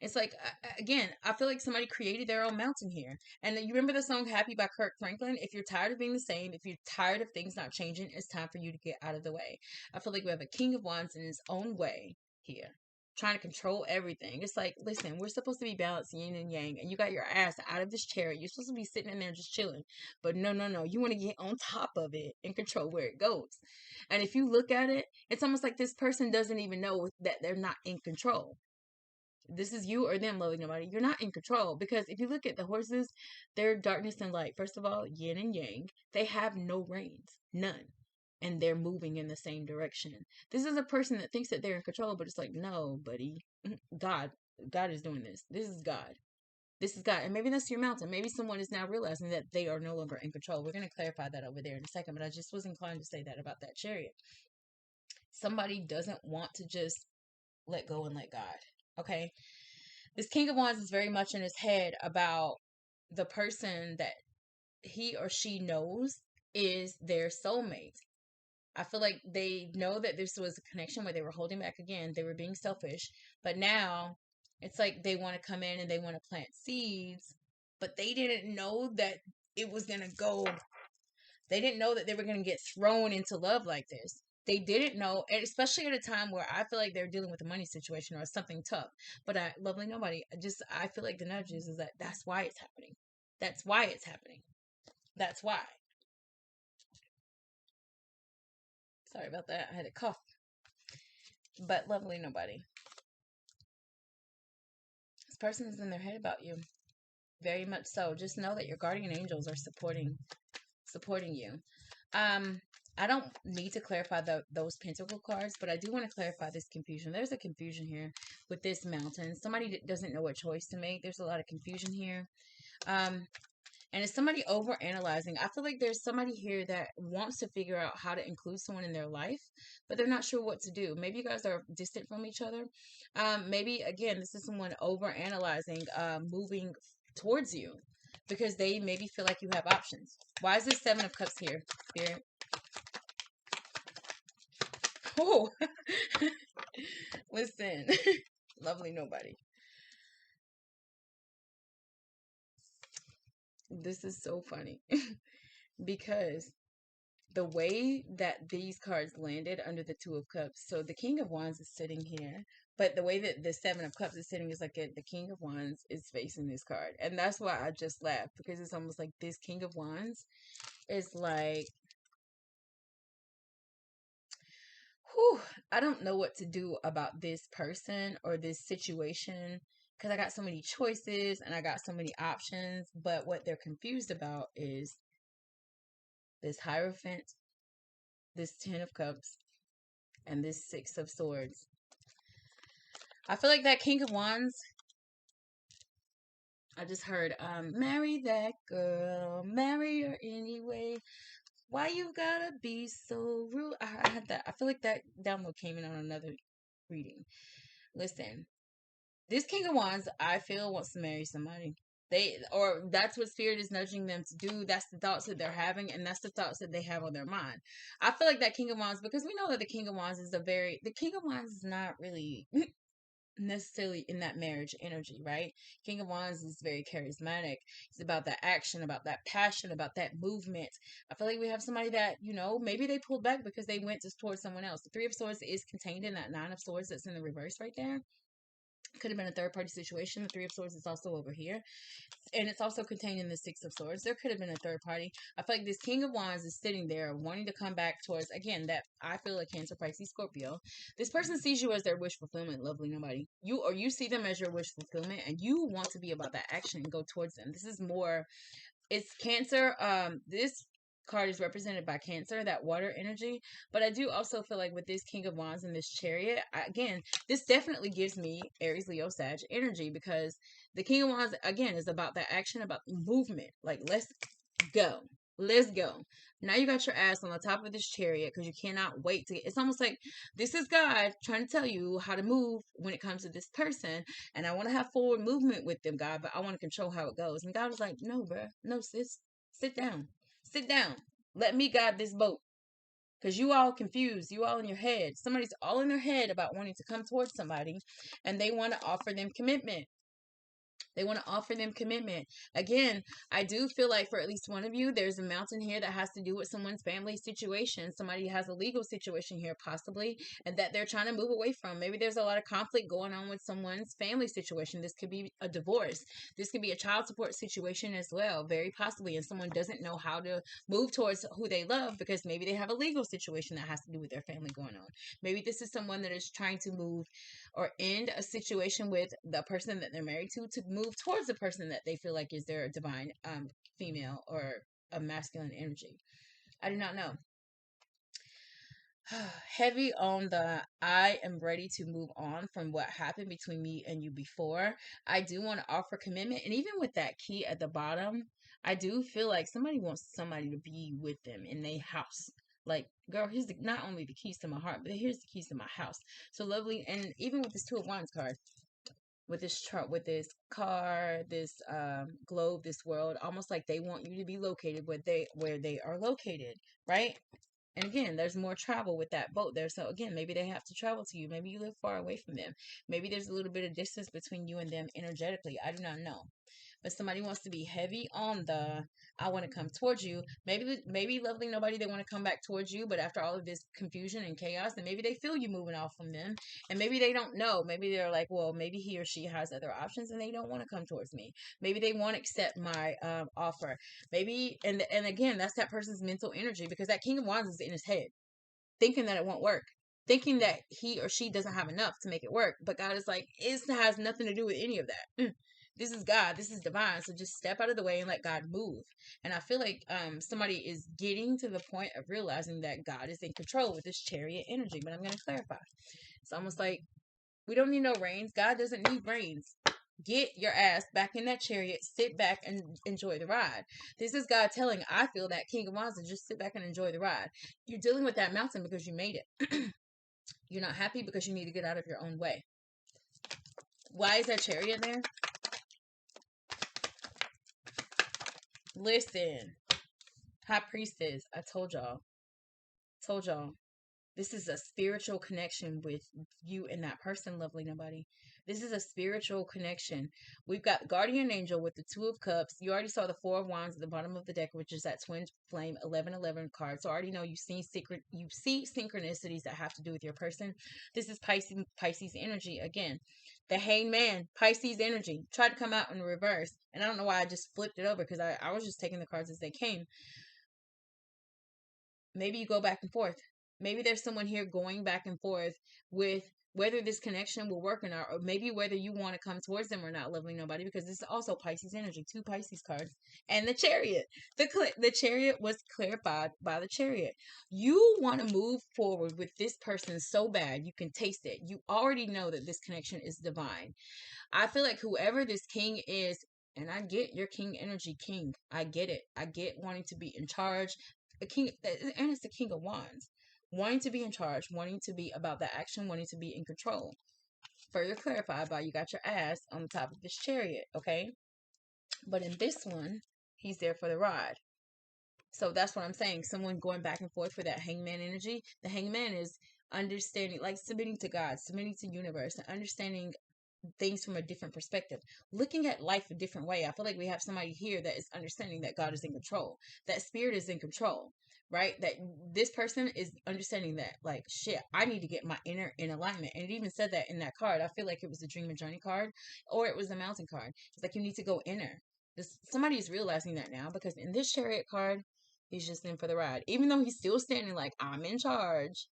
It's like, again, I feel like somebody created their own mountain here. And you remember the song Happy by Kirk Franklin? If you're tired of being the same, if you're tired of things not changing, it's time for you to get out of the way. I feel like we have a King of Wands in his own way here, trying to control everything. It's like, listen, we're supposed to be balanced yin and yang, and you got your ass out of this chariot. You're supposed to be sitting in there just chilling. But no, no, no. You want to get on top of it and control where it goes. And if you look at it, it's almost like this person doesn't even know that they're not in control. This is you or them, loving nobody. You're not in control, because if you look at the horses, they're darkness and light. First of all, yin and yang. They have no reins, none, and they're moving in the same direction. This is a person that thinks that they're in control, but it's like, no, buddy. God is doing this. This is God. This is God. And maybe that's your mountain. Maybe someone is now realizing that they are no longer in control. We're going to clarify that over there in a second, but I just was inclined to say that about that chariot. Somebody doesn't want to just let go and let God. Okay? This King of Wands is very much in his head about the person that he or she knows is their soulmate. I feel like they know that this was a connection where they were holding back again. They were being selfish. But now it's like they want to come in and they want to plant seeds. But they didn't know that it was going to go. They didn't know that they were going to get thrown into love like this. They didn't know, and especially at a time where I feel like they're dealing with a money situation or something tough. But lovely nobody, I feel like the nudges is that that's why it's happening. That's why it's happening. That's why. Sorry about that. I had a cough. But lovely nobody. This person is in their head about you. Very much so. Just know that your guardian angels are supporting you. I don't need to clarify those pentacle cards, but I do want to clarify this confusion. There's a confusion here with this mountain. Somebody doesn't know what choice to make. There's a lot of confusion here. And it's somebody over analyzing. I feel like there's somebody here that wants to figure out how to include someone in their life, but they're not sure what to do. Maybe you guys are distant from each other. Maybe, again, this is someone over analyzing, moving towards you because they maybe feel like you have options. Why is this Seven of Cups here, Spirit? Oh, listen, lovely nobody. This is so funny because the way that these cards landed under the Two of Cups, so the King of Wands is sitting here, but the way that the Seven of Cups is sitting is like the King of Wands is facing this card. And that's why I just laughed, because it's almost like this King of Wands is like, whew, I don't know what to do about this person or this situation because I got so many choices and I got so many options. But what they're confused about is this Hierophant, this Ten of Cups, and this Six of Swords. I feel like that King of Wands, I just heard, marry that girl, marry her anyway. Why you gotta be so rude? I had that. I feel like that download came in on another reading. Listen, this King of Wands, I feel, wants to marry somebody. Or that's what Spirit is nudging them to do. That's the thoughts that they're having, and that's the thoughts that they have on their mind. I feel like that King of Wands, because we know that the King of Wands is the King of Wands is not really necessarily in that marriage energy, right? King of Wands is very charismatic. It's about that action, about that passion, about that movement. I feel like we have somebody that, maybe they pulled back because they went just towards someone else. The Three of Swords is contained in that Nine of Swords that's in the reverse right there. Could have been a third party situation. The Three of Swords is also over here, and it's also contained in the Six of Swords. There could have been a third party. I feel like this King of Wands is sitting there wanting to come back towards, again, that I feel like Cancer, Pisces, Scorpio. This person sees you as their wish fulfillment, lovely nobody. You see them as your wish fulfillment, and you want to be about that action and go towards them. This is more, it's Cancer. This card is represented by Cancer, that water energy. But I do also feel like with this King of Wands and this Chariot, again, this definitely gives me Aries, Leo, Sag energy, because the King of Wands, again, is about that action, about movement. Like, let's go. Let's go. Now you got your ass on the top of this chariot because you cannot wait to get. It's almost like this is God trying to tell you how to move when it comes to this person. And I want to have forward movement with them, God, but I want to control how it goes. And God was like, no, bruh. No, sis. Sit down. Sit down. Let me guide this boat. Because you all confused. You all in your head. Somebody's all in their head about wanting to come towards somebody. And they want to offer them commitment. They want to offer them commitment. Again, I do feel like for at least one of you, there's a mountain here that has to do with someone's family situation. Somebody has a legal situation here, possibly, and that they're trying to move away from. Maybe there's a lot of conflict going on with someone's family situation. This could be a divorce. This could be a child support situation as well, very possibly. And someone doesn't know how to move towards who they love because maybe they have a legal situation that has to do with their family going on. Maybe this is someone that is trying to move or end a situation with the person that they're married to move towards the person that they feel like is their divine female or a masculine energy. I do not know. Heavy on the I am ready to move on from what happened between me and you before. I do want to offer commitment. And even with that key at the bottom, I do feel like somebody wants somebody to be with them in their house. Like, girl, here's not only the keys to my heart, but here's the keys to my house. So lovely. And even with this Two of Wands card, with this chart, with this car, this globe, this world, almost like they want you to be located where they are located, right? And again, there's more travel with that boat there. So again, maybe they have to travel to you. Maybe you live far away from them. Maybe there's a little bit of distance between you and them energetically. I do not know. But somebody wants to be heavy on the I want to come towards you. Maybe lovely nobody, they want to come back towards you, but after all of this confusion and chaos, then maybe they feel you moving off from them, and maybe they don't know. Maybe they're like, well, maybe he or she has other options, and they don't want to come towards me. Maybe they won't accept my offer. Maybe, and again, that's that person's mental energy, because that King of Wands is in his head, thinking that it won't work, thinking that he or she doesn't have enough to make it work. But God is like, it has nothing to do with any of that. This is God. This is divine. So just step out of the way and let God move. And I feel like somebody is getting to the point of realizing that God is in control with this Chariot energy. But I'm going to clarify. It's almost like we don't need no reins. God doesn't need reins. Get your ass back in that chariot, sit back and enjoy the ride. This is God telling, I feel, that King of Wands, to just sit back and enjoy the ride. You're dealing with that mountain because you made it. You're not happy because you need to get out of your own way. Why is that chariot there? Listen, High Priestess, I told y'all. This is a spiritual connection with you and that person, lovely nobody. This is a spiritual connection. We've got Guardian Angel with the Two of Cups. You already saw the Four of Wands at the bottom of the deck, which is that Twin Flame 1111 card. So I already know you see synchronicities that have to do with your person. This is Pisces energy again. The Hangman, Pisces energy, tried to come out in reverse. And I don't know why I just flipped it over, because I was just taking the cards as they came. Maybe you go back and forth. Maybe there's someone here going back and forth with whether this connection will work or not, or maybe whether you want to come towards them or not, lovely nobody, because this is also Pisces energy, 2 Pisces cards, and the Chariot. The Chariot was clarified by the Chariot. You want to move forward with this person so bad, you can taste it. You already know that this connection is divine. I feel like whoever this king is, and I get your king energy, king. I get it. I get wanting to be in charge. A king, and it's the King of Wands, wanting to be in charge, wanting to be about the action, wanting to be in control. Further clarified by you got your ass on the top of this chariot, okay? But in this one, he's there for the ride. So that's what I'm saying. Someone going back and forth for that Hangman energy. The Hangman is understanding, like submitting to God, submitting to universe, and understanding things from a different perspective, looking at life a different way. I feel like we have somebody here that is understanding that God is in control, that spirit is in control, right? That this person is understanding that, like, shit, I need to get my inner in alignment. And it even said that in that card. I feel like it was the Dream and Journey card, or it was the Mountain card. It's like you need to go inner. Somebody is realizing that now, because in this Chariot card, he's just in for the ride, even though he's still standing like, I'm in charge.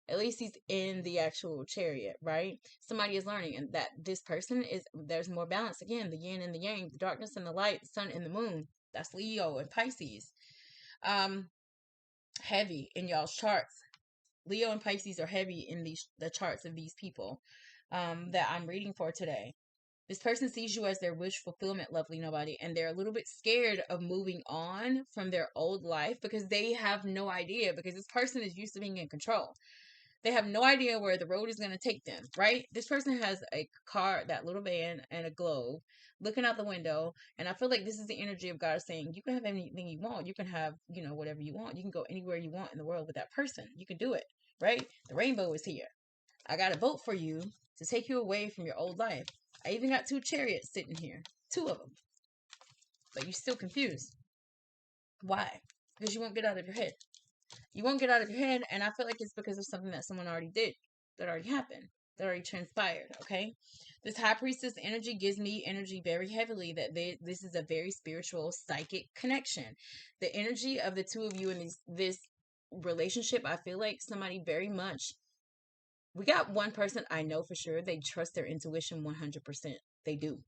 At least he's in the actual chariot, right? Somebody is learning, and that this person is, there's more balance. Again, the yin and the yang, the darkness and the light, the sun and the moon. That's Leo and Pisces. Heavy in y'all's charts. Leo and Pisces are heavy in the charts of these people that I'm reading for today. This person sees you as their wish fulfillment, lovely nobody, and they're a little bit scared of moving on from their old life because they have no idea, because this person is used to being in control. They have no idea where the road is going to take them, right? This person has a car, that little van, and a globe looking out the window. And I feel like this is the energy of God saying, you can have anything you want. You can have, whatever you want. You can go anywhere you want in the world with that person. You can do it, right? The rainbow is here. I got to vote for you to take you away from your old life. I even got 2 chariots sitting here, 2 of them. But you're still confused. Why? Because you won't get out of your head. You won't get out of your head, and I feel like it's because of something that someone already did, that already happened, that already transpired, okay? This High Priestess energy gives me energy very heavily that this is a very spiritual, psychic connection. The energy of the 2 of you in this relationship, I feel like somebody very much, we got one person I know for sure, they trust their intuition 100%. They do.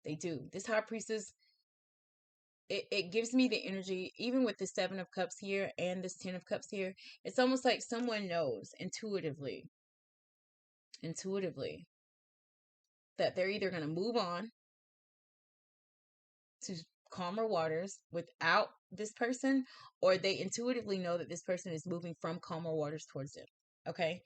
They do. This High Priestess, it gives me the energy, even with the 7 of Cups here and this 10 of Cups here. It's almost like someone knows intuitively that they're either going to move on to calmer waters without this person, or they intuitively know that this person is moving from calmer waters towards them. Okay.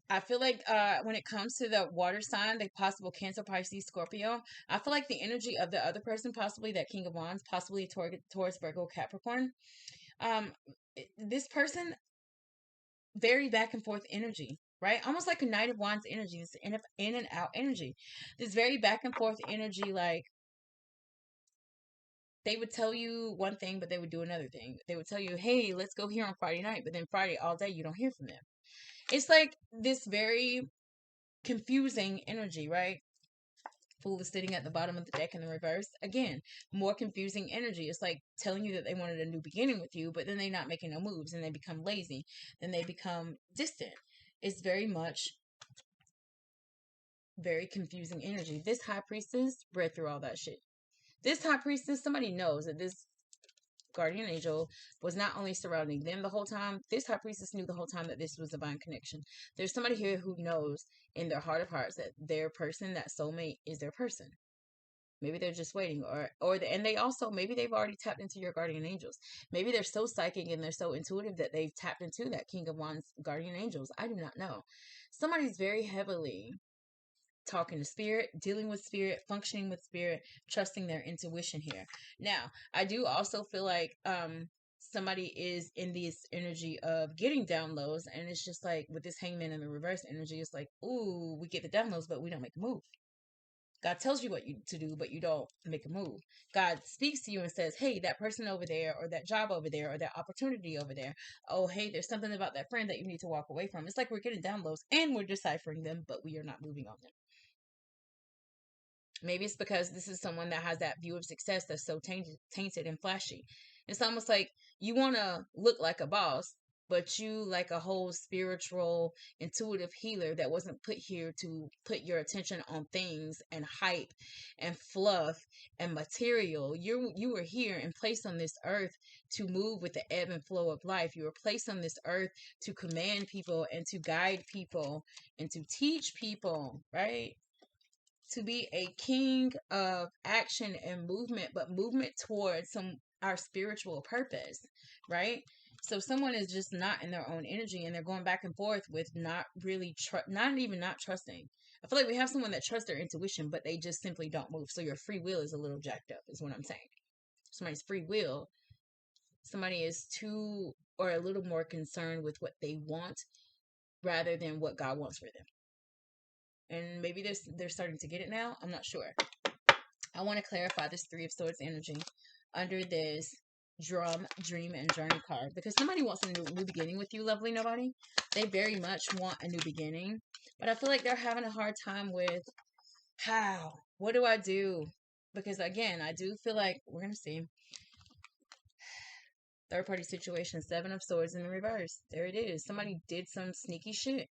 I feel like when it comes to the water sign, the possible Cancer, Pisces, Scorpio, I feel like the energy of the other person, possibly that King of Wands, possibly Taurus, Virgo, Capricorn, um, this person, very back and forth energy, right? Almost like a Knight of Wands energy, this in and out energy. This very back and forth energy, like they would tell you one thing, but they would do another thing. They would tell you, hey, let's go here on Friday night, but then Friday all day, you don't hear from them. It's like this very confusing energy, right? Fool is sitting at the bottom of the deck in the reverse. Again, more confusing energy. It's like telling you that they wanted a new beginning with you, but then they're not making no moves and they become lazy. Then they become distant. It's very much very confusing energy. This high priestess read through all that shit. This high priestess, somebody knows that this guardian angel was not only surrounding them the whole time, this high priestess knew the whole time that this was a divine connection. There's somebody here who knows in their heart of hearts that their person, that soulmate, is their person. Maybe they're just waiting, and they also, maybe they've already tapped into your guardian angels. Maybe they're so psychic and they're so intuitive that they've tapped into that King of Wands guardian angels. I do not know. Somebody's very heavily talking to spirit, dealing with spirit, functioning with spirit, trusting their intuition here. Now, I do also feel like somebody is in this energy of getting downloads, and it's just like with this hangman in the reverse energy, it's like, ooh, we get the downloads, but we don't make a move. God tells you what you to do, but you don't make a move. God speaks to you and says, hey, that person over there, or that job over there, or that opportunity over there. Oh, hey, there's something about that friend that you need to walk away from. It's like we're getting downloads and we're deciphering them, but we are not moving on them. Maybe it's because this is someone that has that view of success that's so tainted and flashy. It's almost like you want to look like a boss, but you like a whole spiritual, intuitive healer that wasn't put here to put your attention on things and hype and fluff and material. You were here and placed on this earth to move with the ebb and flow of life. You were placed on this earth to command people and to guide people and to teach people, right? To be a king of action and movement, but movement towards our spiritual purpose, right? So someone is just not in their own energy and they're going back and forth with not really not even not trusting. I feel like we have someone that trusts their intuition, but they just simply don't move. So your free will is a little jacked up, is what I'm saying. Somebody's free will, somebody is too or a little more concerned with what they want rather than what God wants for them. And maybe they're starting to get it now. I'm not sure. I want to clarify this Three of Swords energy under this drum, dream, and journey card, because somebody wants a new beginning with you, lovely nobody. They very much want a new beginning, but I feel like they're having a hard time with how. What do I do? Because again, I do feel like we're gonna see third party situation, Seven of Swords in the reverse. There it is. Somebody did some sneaky shit.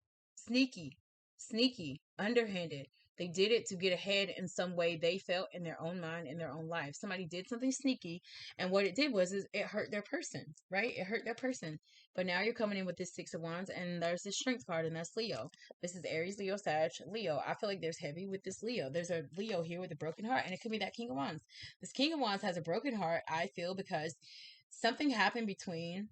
Sneaky, underhanded. They did it to get ahead in some way they felt in their own mind, in their own life. Somebody did something sneaky, and what it did was is it hurt their person, right? It hurt their person. But now you're coming in with this Six of Wands, and there's this Strength card, and that's Leo. This is Aries, Leo, Sag, Leo. I feel like there's heavy with this Leo. There's a Leo here with a broken heart, and it could be that King of Wands. This King of Wands has a broken heart, I feel, because something happened between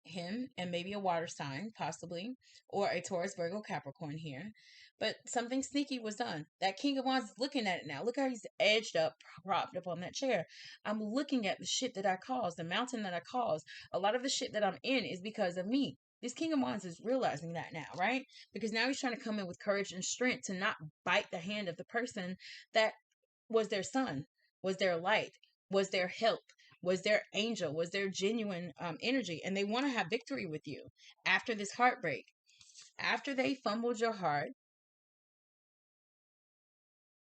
him and maybe a water sign, possibly, or a Taurus, Virgo, Capricorn here. But something sneaky was done. That King of Wands is looking at it now. Look how he's edged up, propped up on that chair. I'm looking at the shit that I caused, the mountain that I caused. A lot of the shit that I'm in is because of me. This King of Wands is realizing that now, right? Because now he's trying to come in with courage and strength to not bite the hand of the person that was their sun, was their light, was their help, was their angel, was their genuine energy. And they want to have victory with you after this heartbreak. After they fumbled your heart,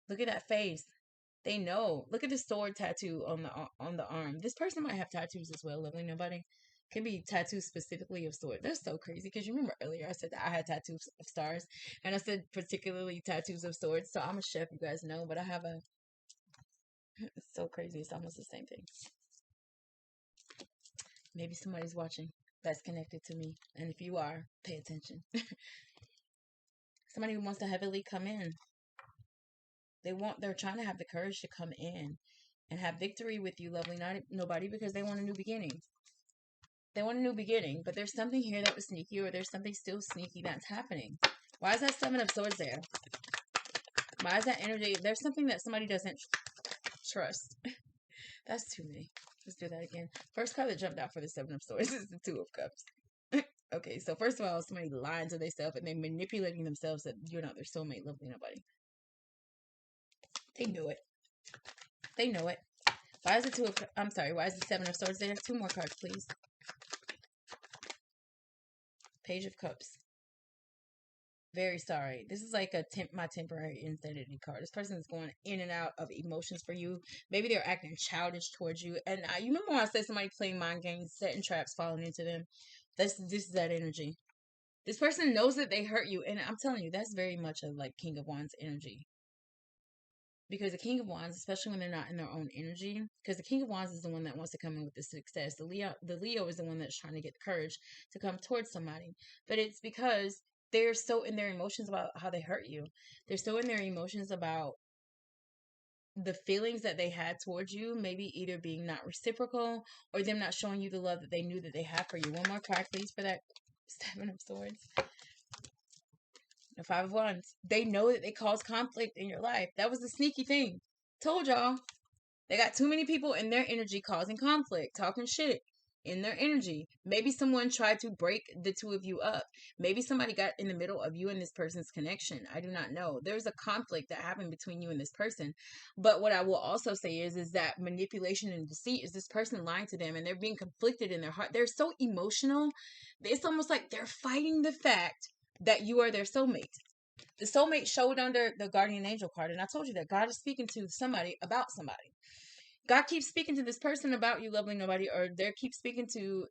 look at that face. They know. Look at the sword tattoo on the arm. This person might have tattoos as well, lovely nobody. Can be tattoos specifically of sword. That's so crazy because you remember earlier I said that I had tattoos of stars, and I said particularly tattoos of swords. So I'm a chef, you guys know, but I have a. It's so crazy. It's almost the same thing. Maybe somebody's watching that's connected to me. And if you are, pay attention. Somebody who wants to heavily come in. They're trying to have the courage to come in and have victory with you, lovely nobody, because they want a new beginning. They want a new beginning, but there's something here that was sneaky, or there's something still sneaky that's happening. Why is that Seven of Swords there? Why is that energy? There's something that somebody doesn't trust. That's too many. Let's do that again. First card that jumped out for the Seven of Swords is the Two of Cups. Okay, so first of all, somebody lying to themselves and they manipulating themselves that you're not their soulmate, lovely nobody. They knew it. They know it. Why is the why is the Seven of Swords there? Two more cards, please. Page of Cups. Very sorry. This is like my temporary insanity card. This person is going in and out of emotions for you. Maybe they're acting childish towards you. And you remember when I said somebody playing mind games, setting traps, falling into them? This is that energy. This person knows that they hurt you, and I'm telling you, that's very much a like King of Wands energy. Because the King of Wands, especially when they're not in their own energy, because the King of Wands is the one that wants to come in with the success. The Leo is the one that's trying to get the courage to come towards somebody. But it's because they're so in their emotions about how they hurt you. They're so in their emotions about the feelings that they had towards you, maybe either being not reciprocal or them not showing you the love that they knew that they had for you. One more card, please, for that Seven of Swords. The Five of Wands. They know that they cause conflict in your life. That was the sneaky thing. Told y'all. They got too many people in their energy causing conflict, talking shit in their energy. Maybe someone tried to break the two of you up. Maybe somebody got in the middle of you and this person's connection. I do not know. There's a conflict that happened between you and this person. But what I will also say is that manipulation and deceit is this person lying to them and they're being conflicted in their heart. They're so emotional. It's almost like they're fighting the fact that you are their soulmate. The soulmate showed under the guardian angel card, and I told you that God is speaking to somebody about somebody. God keeps speaking to this person about you, lovely nobody, or they keep speaking to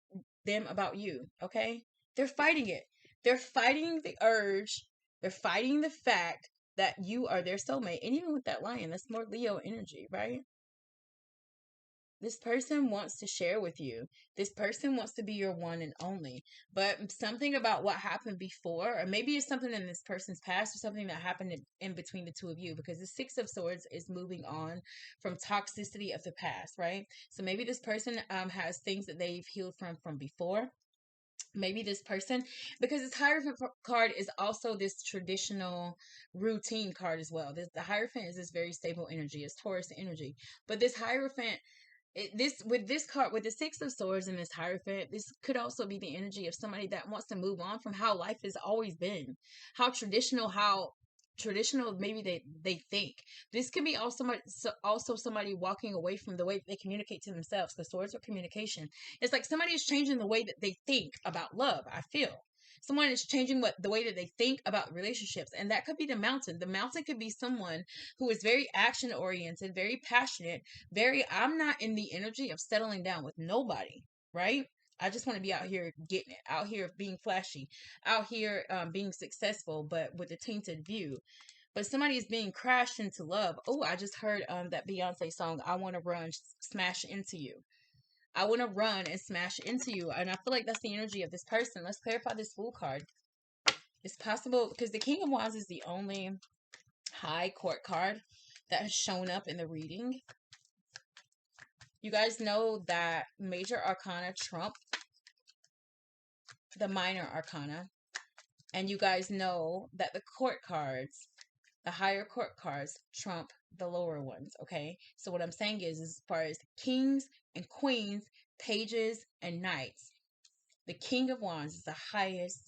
them about you. Okay, they're fighting it. They're fighting the urge. They're fighting the fact that you are their soulmate. And even with that lion, that's more Leo energy, right? This person wants to share with you. This person wants to be your one and only. But something about what happened before, or maybe it's something in this person's past or something that happened in between the two of you, because the Six of Swords is moving on from toxicity of the past, right? So maybe this person has things that they've healed from before. Maybe this person, because this Hierophant card is also this traditional routine card as well. The Hierophant is this very stable energy. It's Taurus energy. But this Hierophant, this card with the Six of Swords and this Hierophant, this could also be the energy of somebody that wants to move on from how life has always been, how traditional maybe they think. This could be also somebody walking away from the way that they communicate to themselves, because swords are communication. It's like somebody is changing the way that they think about love. I feel someone is changing the way that they think about relationships, and that could be the Mountain. The Mountain could be someone who is very action oriented, very passionate, I'm not in the energy of settling down with nobody, right? I just want to be out here getting it, out here being flashy, out here being successful, but with a tainted view. But somebody is being crashed into love. Oh, I just heard that Beyonce song, I Want to Run, Smash Into You. I want to run and smash into you. And I feel like that's the energy of this person. Let's clarify this Fool card. It's possible, because the King of Wands is the only high court card that has shown up in the reading. You guys know that major arcana trump the minor arcana. And you guys know that the court cards, the higher court cards, trump the lower ones, okay? So what I'm saying is as far as kings and queens, pages and knights, the King of Wands is the highest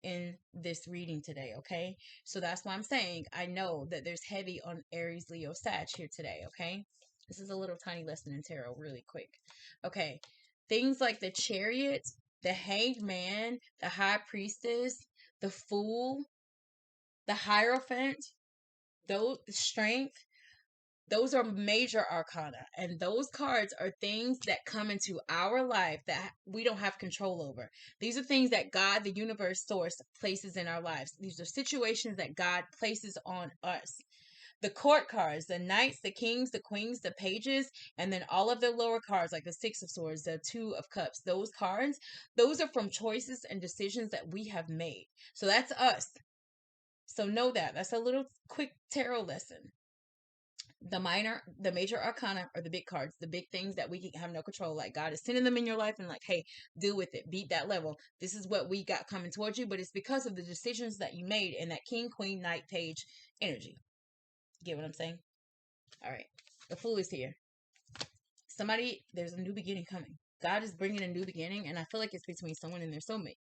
in this reading today, okay? So that's why I'm saying I know that there's heavy on Aries, Leo, Sag here today, okay? This is a little tiny lesson in tarot really quick. Okay, things like the Chariot, the Hanged Man, the High Priestess, the Fool, the Hierophant, those Strength, those are major arcana, and those cards are things that come into our life that we don't have control over. These are things that God, the universe, source places in our lives. These are situations that God places on us. The court cards, the knights, the kings, the queens, the pages, and then all of the lower cards like the Six of Swords, the Two of Cups, those cards, those are from choices and decisions that we have made. So that's us. So know that. That's a little quick tarot lesson. the major arcana are the big cards, the big things that we have no control. Like God is sending them in your life and like, hey, deal with it, beat that level. This is what we got coming towards you, but it's because of the decisions that you made in that king, queen, knight, page energy. Get what I'm saying? All right. The Fool is here. There's a new beginning coming. God is bringing a new beginning, and I feel like it's between someone and their soulmate.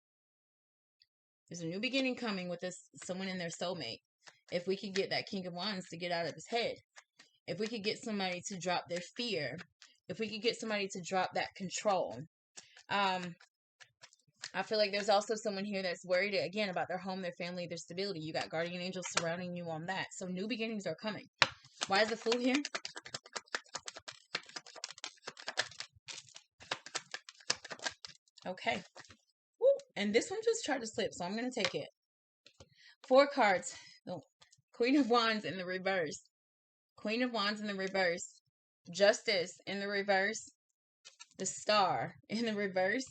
There's a new beginning coming with someone and their soulmate. If we could get that King of Wands to get out of his head, if we could get somebody to drop their fear, if we could get somebody to drop that control. I feel like there's also someone here that's worried again about their home, their family, their stability. You got guardian angels surrounding you on that. So new beginnings are coming. Why is the Fool here? Okay. Woo. And this one just tried to slip, so I'm going to take it. 4 cards. No. Queen of Wands in the reverse. Queen of Wands in the reverse. Justice in the reverse. The Star in the reverse.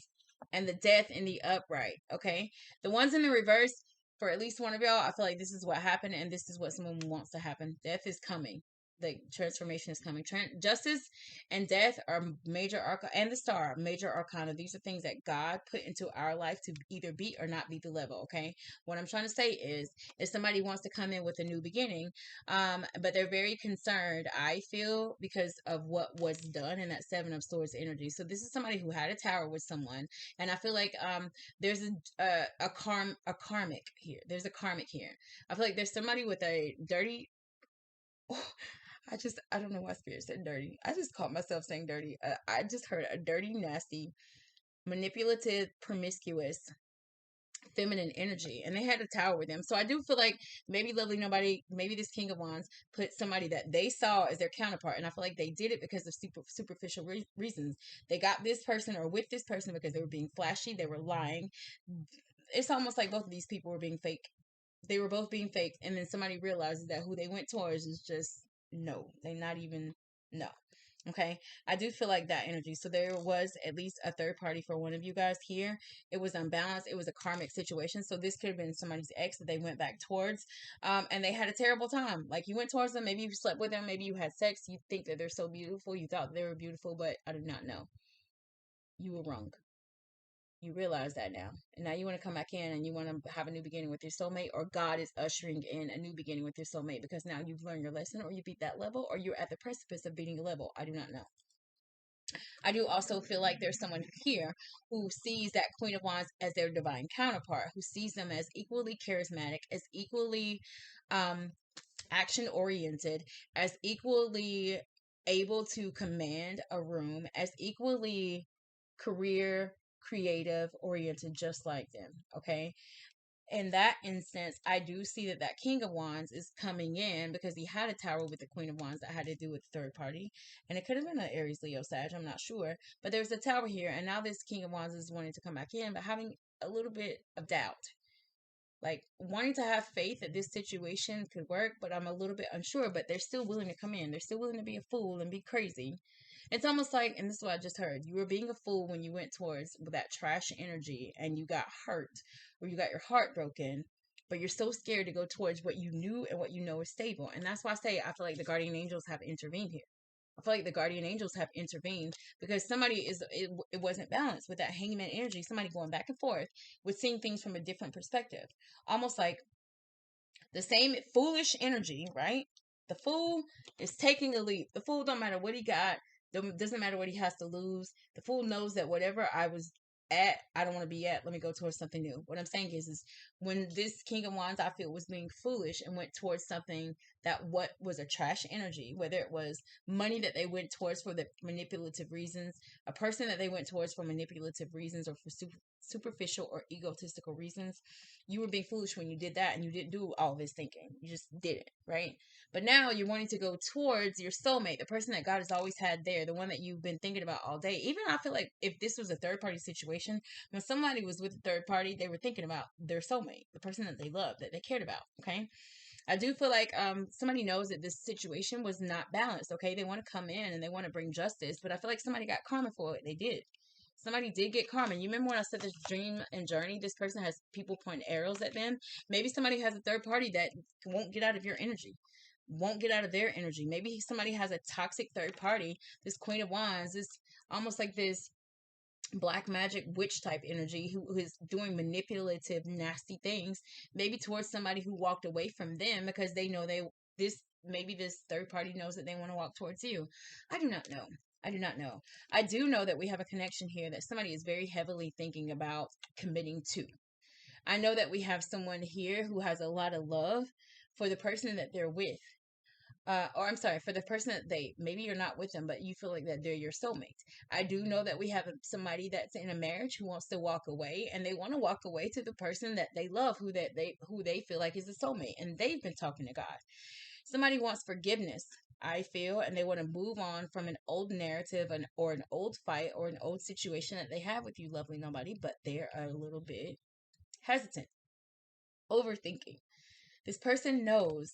And the Death in the upright. Okay. The ones in the reverse, for at least one of y'all, I feel like this is what happened and this is what someone wants to happen. Death is coming. The transformation is coming. Justice and death are major arcana, and the Star, major arcana. These are things that God put into our life to either be or not be the level. Okay. What I'm trying to say is, if somebody wants to come in with a new beginning, but they're very concerned, I feel, because of what was done in that 7 of Swords energy. So this is somebody who had a tower with someone, and I feel like there's a karmic here. There's a karmic here. I feel like there's somebody with a dirty. I don't know why Spirit said dirty. I just caught myself saying dirty. I just heard a dirty, nasty, manipulative, promiscuous, feminine energy, and they had a tower with them. So I do feel like maybe Lovely Nobody, maybe this King of Wands put somebody that they saw as their counterpart, and I feel like they did it because of superficial reasons. They got this person or with this person because they were being flashy, they were lying. It's almost like both of these people were being fake. They were both being fake, and then somebody realizes that who they went towards is just no. They not even no. Okay, I do feel like that energy. So there was at least a third party for one of you guys here. It was unbalanced. It was a karmic situation. So this could have been somebody's ex that they went back towards, and they had a terrible time. Like you went towards them. Maybe you slept with them. Maybe you had sex. You think that they're so beautiful. You thought they were beautiful, but I did not know. You were wrong. You realize that now. And now you want to come back in and you want to have a new beginning with your soulmate, or God is ushering in a new beginning with your soulmate because now you've learned your lesson, or you beat that level, or you're at the precipice of beating a level. I do not know. I do also feel like there's someone here who sees that Queen of Wands as their divine counterpart, who sees them as equally charismatic, as equally action oriented, as equally able to command a room, as equally career creative oriented, just like them. Okay. In that instance, I do see that King of Wands is coming in because he had a tower with the Queen of Wands that had to do with the third party, and it could have been an Aries, Leo, Sag, I'm not sure, but there's a tower here, and now this King of Wands is wanting to come back in, but having a little bit of doubt, like wanting to have faith that this situation could work, but I'm a little bit unsure, but they're still willing to come in. They're still willing to be a fool and be crazy. It's almost like, and this is what I just heard, you were being a fool when you went towards that trash energy and you got hurt or you got your heart broken, but you're so scared to go towards what you knew and what you know is stable. And that's why I say I feel like the guardian angels have intervened here. I feel like the guardian angels have intervened because it wasn't balanced with that hangman energy. Somebody going back and forth with seeing things from a different perspective. Almost like the same foolish energy, right? The Fool is taking a leap. The Fool don't matter what he got. Doesn't matter what he has to lose. The Fool knows that whatever I was at, I don't want to be at. Let me go towards something new. What I'm saying is when this King of Wands, I feel, was being foolish and went towards something that what was a trash energy, whether it was money that they went towards for the manipulative reasons, a person that they went towards for manipulative reasons, or for superficial or egotistical reasons. You were being foolish when you did that, and you didn't do all this thinking. You just did it, right? But now you're wanting to go towards your soulmate, the person that God has always had there, the one that you've been thinking about all day. Even I feel like if this was a third party situation, when somebody was with a third party, they were thinking about their soulmate, the person that they loved, that they cared about. Okay. I do feel like somebody knows that this situation was not balanced. Okay. They want to come in and they want to bring justice, but I feel like somebody got karma for it. They did. Somebody did get karma. You remember when I said this dream and journey, this person has people point arrows at them. Maybe somebody has a third party that won't get out of your energy. won't get out of their energy. Maybe somebody has a toxic third party, this Queen of Wands, this almost like this black magic witch type energy who is doing manipulative, nasty things, maybe towards somebody who walked away from them because they know maybe this third party knows that they want to walk towards you. I do not know. I do not know. I do know that we have a connection here that somebody is very heavily thinking about committing to. I know that we have someone here who has a lot of love for the person that they're with. Or I'm sorry, for the person that maybe you're not with them, but you feel like that they're your soulmate. I do know that we have somebody that's in a marriage who wants to walk away, and they want to walk away to the person that they love, who they feel like is a soulmate, and they've been talking to God. Somebody wants forgiveness, I feel, and they want to move on from an old narrative or an old fight or an old situation that they have with you, lovely nobody, but they're a little bit hesitant, overthinking. This person knows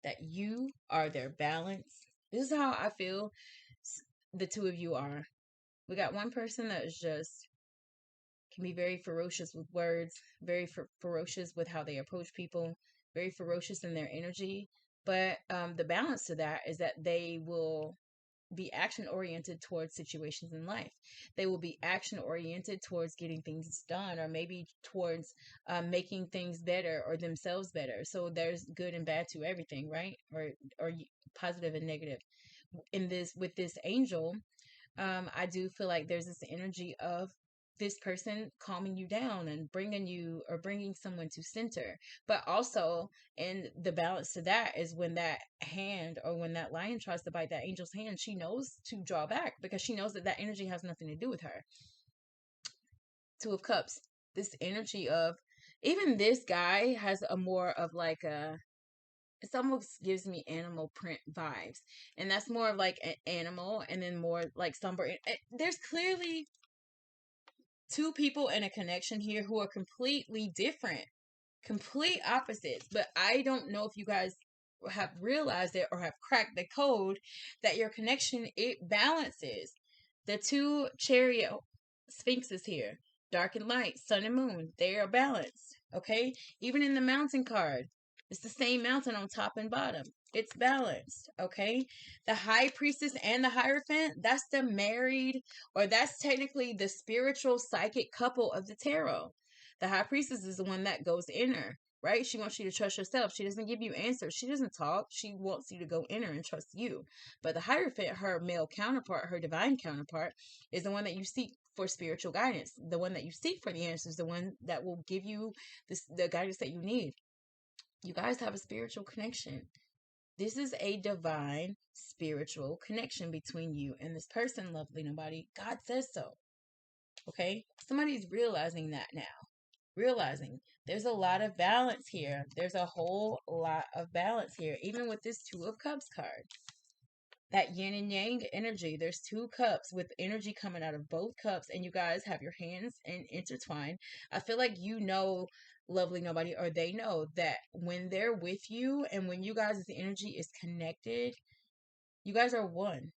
that you are their balance. This is how I feel the two of you are. We got one person that is just can be very ferocious with words, very ferocious with how they approach people, very ferocious in their energy. But the balance to that is that they will be action oriented towards situations in life. They will be action oriented towards getting things done, or maybe towards making things better or themselves better. So there's good and bad to everything, right? Or positive and negative. In this with this angel, I do feel like there's this energy of this person calming you down and bringing someone to center. But also, and the balance to that is when that hand or when that lion tries to bite that angel's hand, she knows to draw back because she knows that that energy has nothing to do with her. Two of Cups, this energy of, even this guy has a more of like a, it almost gives me animal print vibes, and that's more of like an animal, and then more like somber. There's clearly two people in a connection here who are completely different, complete opposites. But I don't know if you guys have realized it or have cracked the code that your connection, it balances. The two chariot sphinxes here, dark and light, sun and moon, they are balanced. Okay, even in the mountain card, it's the same mountain on top and bottom. It's balanced. Okay, the high priestess and the hierophant, that's the married, or that's technically the spiritual psychic couple of the tarot. The high priestess is the one that goes inner, right? She wants you to trust yourself. She doesn't give you answers. She doesn't talk. She wants you to go inner and trust you. But the hierophant, her male counterpart, her divine counterpart, is the one that you seek for spiritual guidance. The one that you seek for the answers, the one that will give you the guidance that you need. You guys have a spiritual connection. This is a divine spiritual connection between you and this person, lovely nobody. God says so. Okay? Somebody's realizing that now. Realizing there's a lot of balance here. There's a whole lot of balance here. Even with this Two of Cups card. That yin and yang energy. There's two cups with energy coming out of both cups, and you guys have your hands intertwined. I feel like you know, lovely nobody, or they know that when they're with you and when you guys' energy is connected, you guys are one.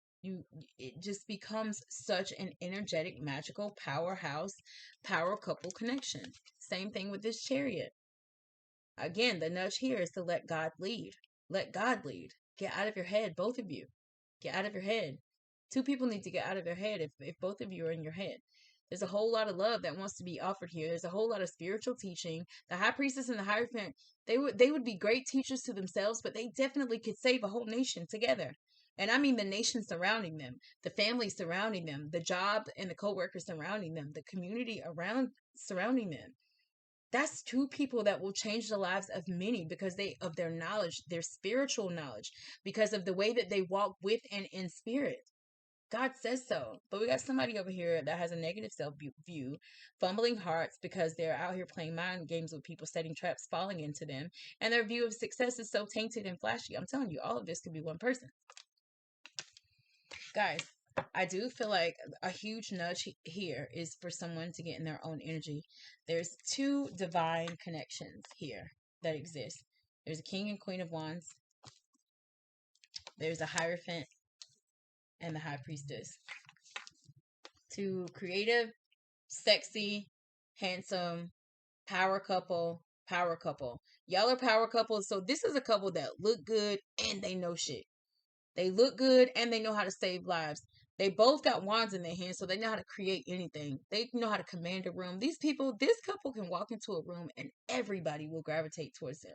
It just becomes such an energetic, magical powerhouse, power couple connection. Same thing with this chariot. Again, the nudge here is to let God lead. Let God lead. Get out of your head, both of you. Get out of your head. Two people need to get out of their head if both of you are in your head. There's a whole lot of love that wants to be offered here. There's a whole lot of spiritual teaching. The high priestess and the hierophant, they would be great teachers to themselves, but they definitely could save a whole nation together. And I mean the nation surrounding them, the family surrounding them, the job and the co-workers surrounding them, the community around surrounding them. That's two people that will change the lives of many because of their knowledge, their spiritual knowledge, because of the way that they walk with and in spirit. God says so. But we got somebody over here that has a negative self view, fumbling hearts because they're out here playing mind games with people, setting traps, falling into them. And their view of success is so tainted and flashy. I'm telling you, all of this could be one person. Guys, I do feel like a huge nudge here is for someone to get in their own energy. There's two divine connections here that exist. There's a King and Queen of Wands. There's a Hierophant and the High Priestess. Two creative, sexy, handsome, power couple. Y'all are power couples. So this is a couple that look good and they know shit. They look good and they know how to save lives. They both got wands in their hands, so they know how to create anything. They know how to command a room. These people, this couple can walk into a room and everybody will gravitate towards them.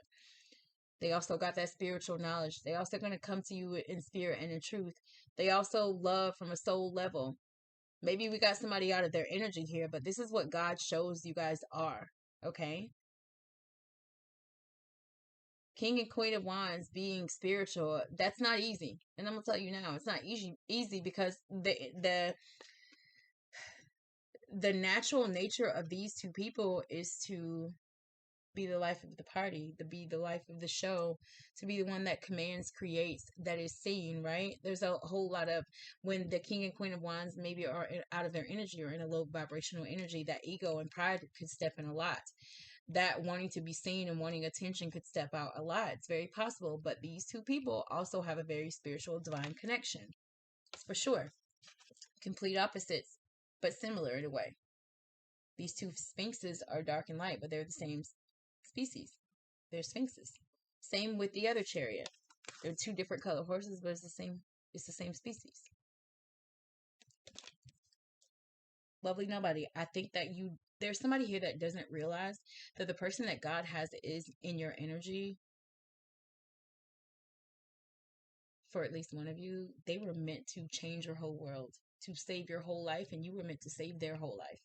They also got that spiritual knowledge. They also going to come to you in spirit and in truth. They also love from a soul level. Maybe we got somebody out of their energy here, but this is what God shows you guys are. Okay? King and Queen of Wands being spiritual, that's not easy. And I'm gonna tell you now, it's not easy because the natural nature of these two people is to be the life of the party, to be the life of the show, to be the one that commands, creates, that is seen, right? There's a whole lot of, when the King and Queen of Wands maybe are out of their energy or in a low vibrational energy, that ego and pride could step in a lot. That wanting to be seen and wanting attention could step out a lot. It's very possible. But these two people also have a very spiritual divine connection. For sure. Complete opposites, but similar in a way. These two sphinxes are dark and light, but they're the same species. They're sphinxes. Same with the other chariot. They're two different color horses, but it's the same species. Lovely nobody. I think that there's somebody here that doesn't realize that the person that God has is in your energy. For at least one of you, they were meant to change your whole world, to save your whole life, and you were meant to save their whole life.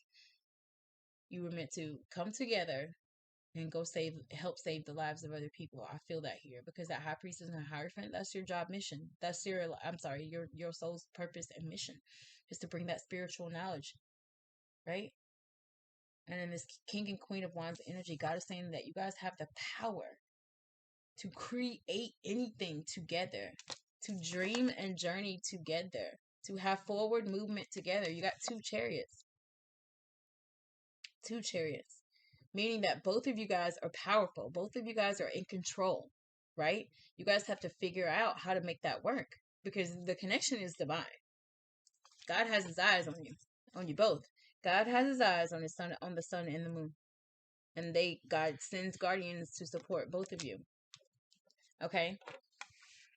You were meant to come together and go help save the lives of other people. I feel that here, because that high priestess and hierophant, that's your job mission. That's your soul's purpose and mission, is to bring that spiritual knowledge, right? And in this King and Queen of Wands energy, God is saying that you guys have the power to create anything together, to dream and journey together, to have forward movement together. You got two chariots. Two chariots. Meaning that both of you guys are powerful. Both of you guys are in control, right? You guys have to figure out how to make that work, because the connection is divine. God has his eyes on you both. God has his eyes on the sun and the moon. And God sends guardians to support both of you. Okay?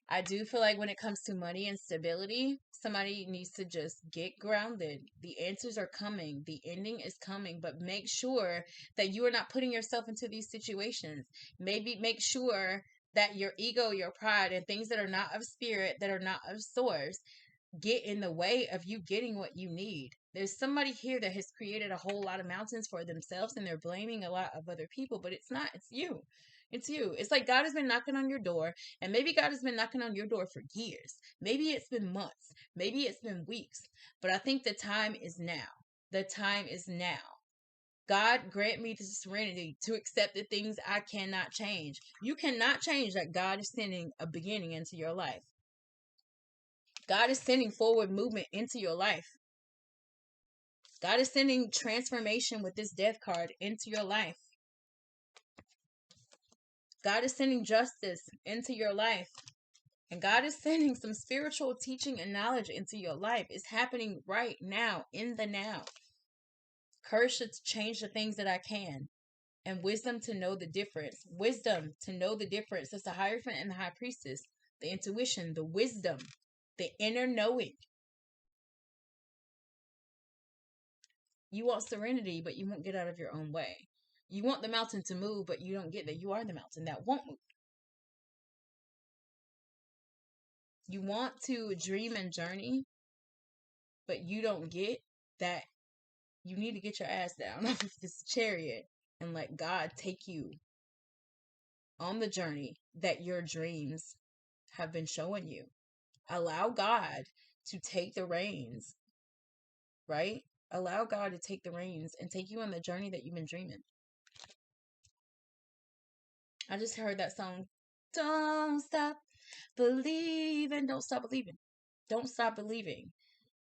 I do feel like when it comes to money and stability, somebody needs to just get grounded. The answers are coming. The ending is coming. But make sure that you are not putting yourself into these situations. Maybe make sure that your ego, your pride, and things that are not of spirit, that are not of source, get in the way of you getting what you need. There's somebody here that has created a whole lot of mountains for themselves, and they're blaming a lot of other people, but it's not. It's you. It's you. It's like God has been knocking on your door, and maybe God has been knocking on your door for years. Maybe it's been months. Maybe it's been weeks. But I think the time is now. The time is now. God, grant me the serenity to accept the things I cannot change. You cannot change that God is sending a beginning into your life. God is sending forward movement into your life. God is sending transformation with this death card into your life. God is sending justice into your life. And God is sending some spiritual teaching and knowledge into your life. It's happening right now, in the now. Courage to change the things that I can. And wisdom to know the difference. Wisdom to know the difference. That's the Hierophant and the High Priestess. The intuition, the wisdom, the inner knowing. You want serenity, but you won't get out of your own way. You want the mountain to move, but you don't get that. You are the mountain that won't move. You want to dream and journey, but you don't get that. You need to get your ass down off of this chariot and let God take you on the journey that your dreams have been showing you. Allow God to take the reins, right? Allow God to take the reins and take you on the journey that you've been dreaming. I just heard that song. Don't stop believing. Don't stop believing. Don't stop believing.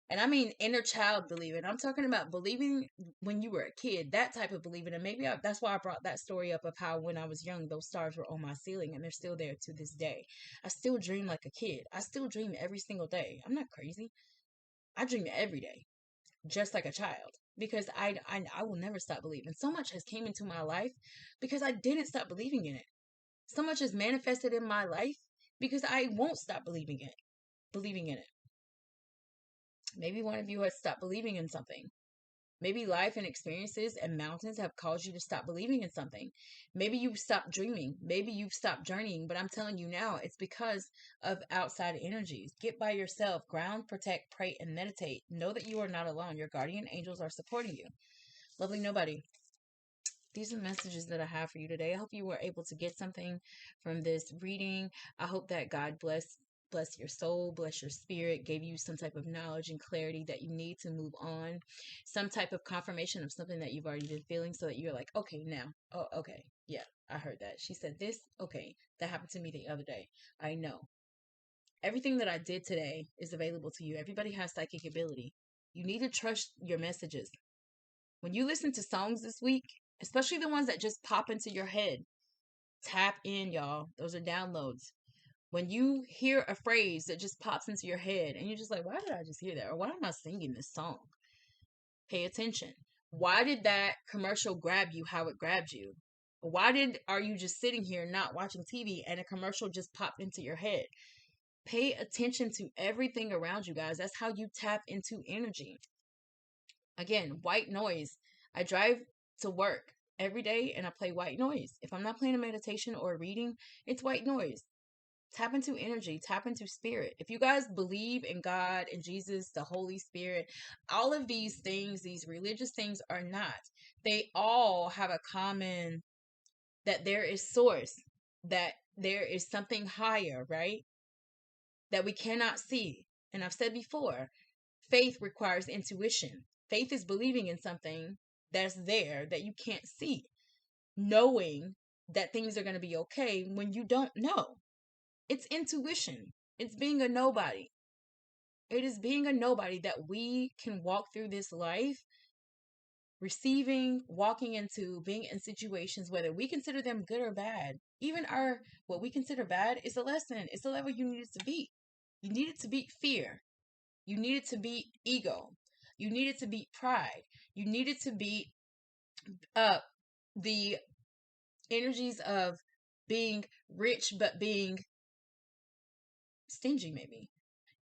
And I mean inner child believing. I'm talking about believing when you were a kid, that type of believing. And maybe that's why I brought that story up of how when I was young, those stars were on my ceiling, and they're still there to this day. I still dream like a kid. I still dream every single day. I'm not crazy. I dream every day, just like a child, because I will never stop believing. So much has came into my life because I didn't stop believing in it. So much is manifested in my life because I won't stop believing in it. Maybe one of you has stopped believing in something. Maybe life and experiences and mountains have caused you to stop believing in something. Maybe you've stopped dreaming. Maybe you've stopped journeying. But I'm telling you now, it's because of outside energies. Get by yourself, ground, protect, pray, and meditate. Know that you are not alone. Your guardian angels are supporting you. Lovely nobody. These are the messages that I have for you today. I hope you were able to get something from this reading. I hope that God bless your soul, bless your spirit, gave you some type of knowledge and clarity that you need to move on, some type of confirmation of something that you've already been feeling, so that you're like, okay, now, oh, okay, yeah, I heard that. She said this, okay, that happened to me the other day. I know. Everything that I did today is available to you. Everybody has psychic ability. You need to trust your messages. When you listen to songs this week, especially the ones that just pop into your head, tap in, y'all. Those are downloads. When you hear a phrase that just pops into your head and you're just like, why did I just hear that? Or why am I singing this song? Pay attention. Why did that commercial grab you how it grabbed you? Are you just sitting here not watching TV and a commercial just popped into your head? Pay attention to everything around you, guys. That's how you tap into energy. Again, white noise. I drive to work every day and I play white noise. If I'm not playing a meditation or a reading, it's white noise. Tap into energy, tap into spirit. If you guys believe in God and Jesus, the Holy Spirit, all of these things, these religious things are not. They all have a common, that there is source, that there is something higher, right? That we cannot see. And I've said before, faith requires intuition. Faith is believing in something that's there that you can't see, knowing that things are going to be okay when you don't know. It's intuition. It's being a nobody. It is being a nobody that we can walk through this life receiving, walking into, being in situations, whether we consider them good or bad. Even what we consider bad is a lesson. It's a level you needed to beat. You needed to beat fear. You needed to beat ego. You needed to beat pride. You needed to beat the energies of being rich but being stingy, maybe.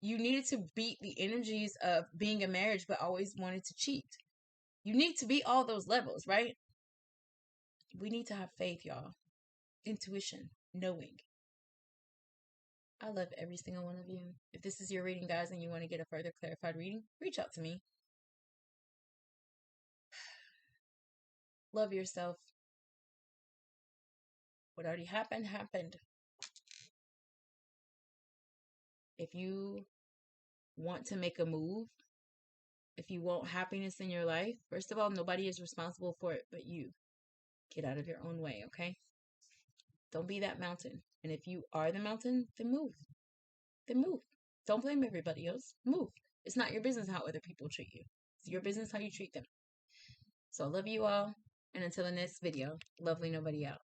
You needed to beat the energies of being in marriage but always wanted to cheat. You need to beat all those levels, right? We need to have faith, y'all. Intuition, knowing. I love every single one of you. If this is your reading, guys, and you want to get a further clarified reading, reach out to me. Love yourself. What already happened, happened. If you want to make a move, if you want happiness in your life, first of all, nobody is responsible for it but you. Get out of your own way, okay? Don't be that mountain. And if you are the mountain, then move. Then move. Don't blame everybody else. Move. It's not your business how other people treat you. It's your business how you treat them. So I love you all. And until the next video, lovely nobody out.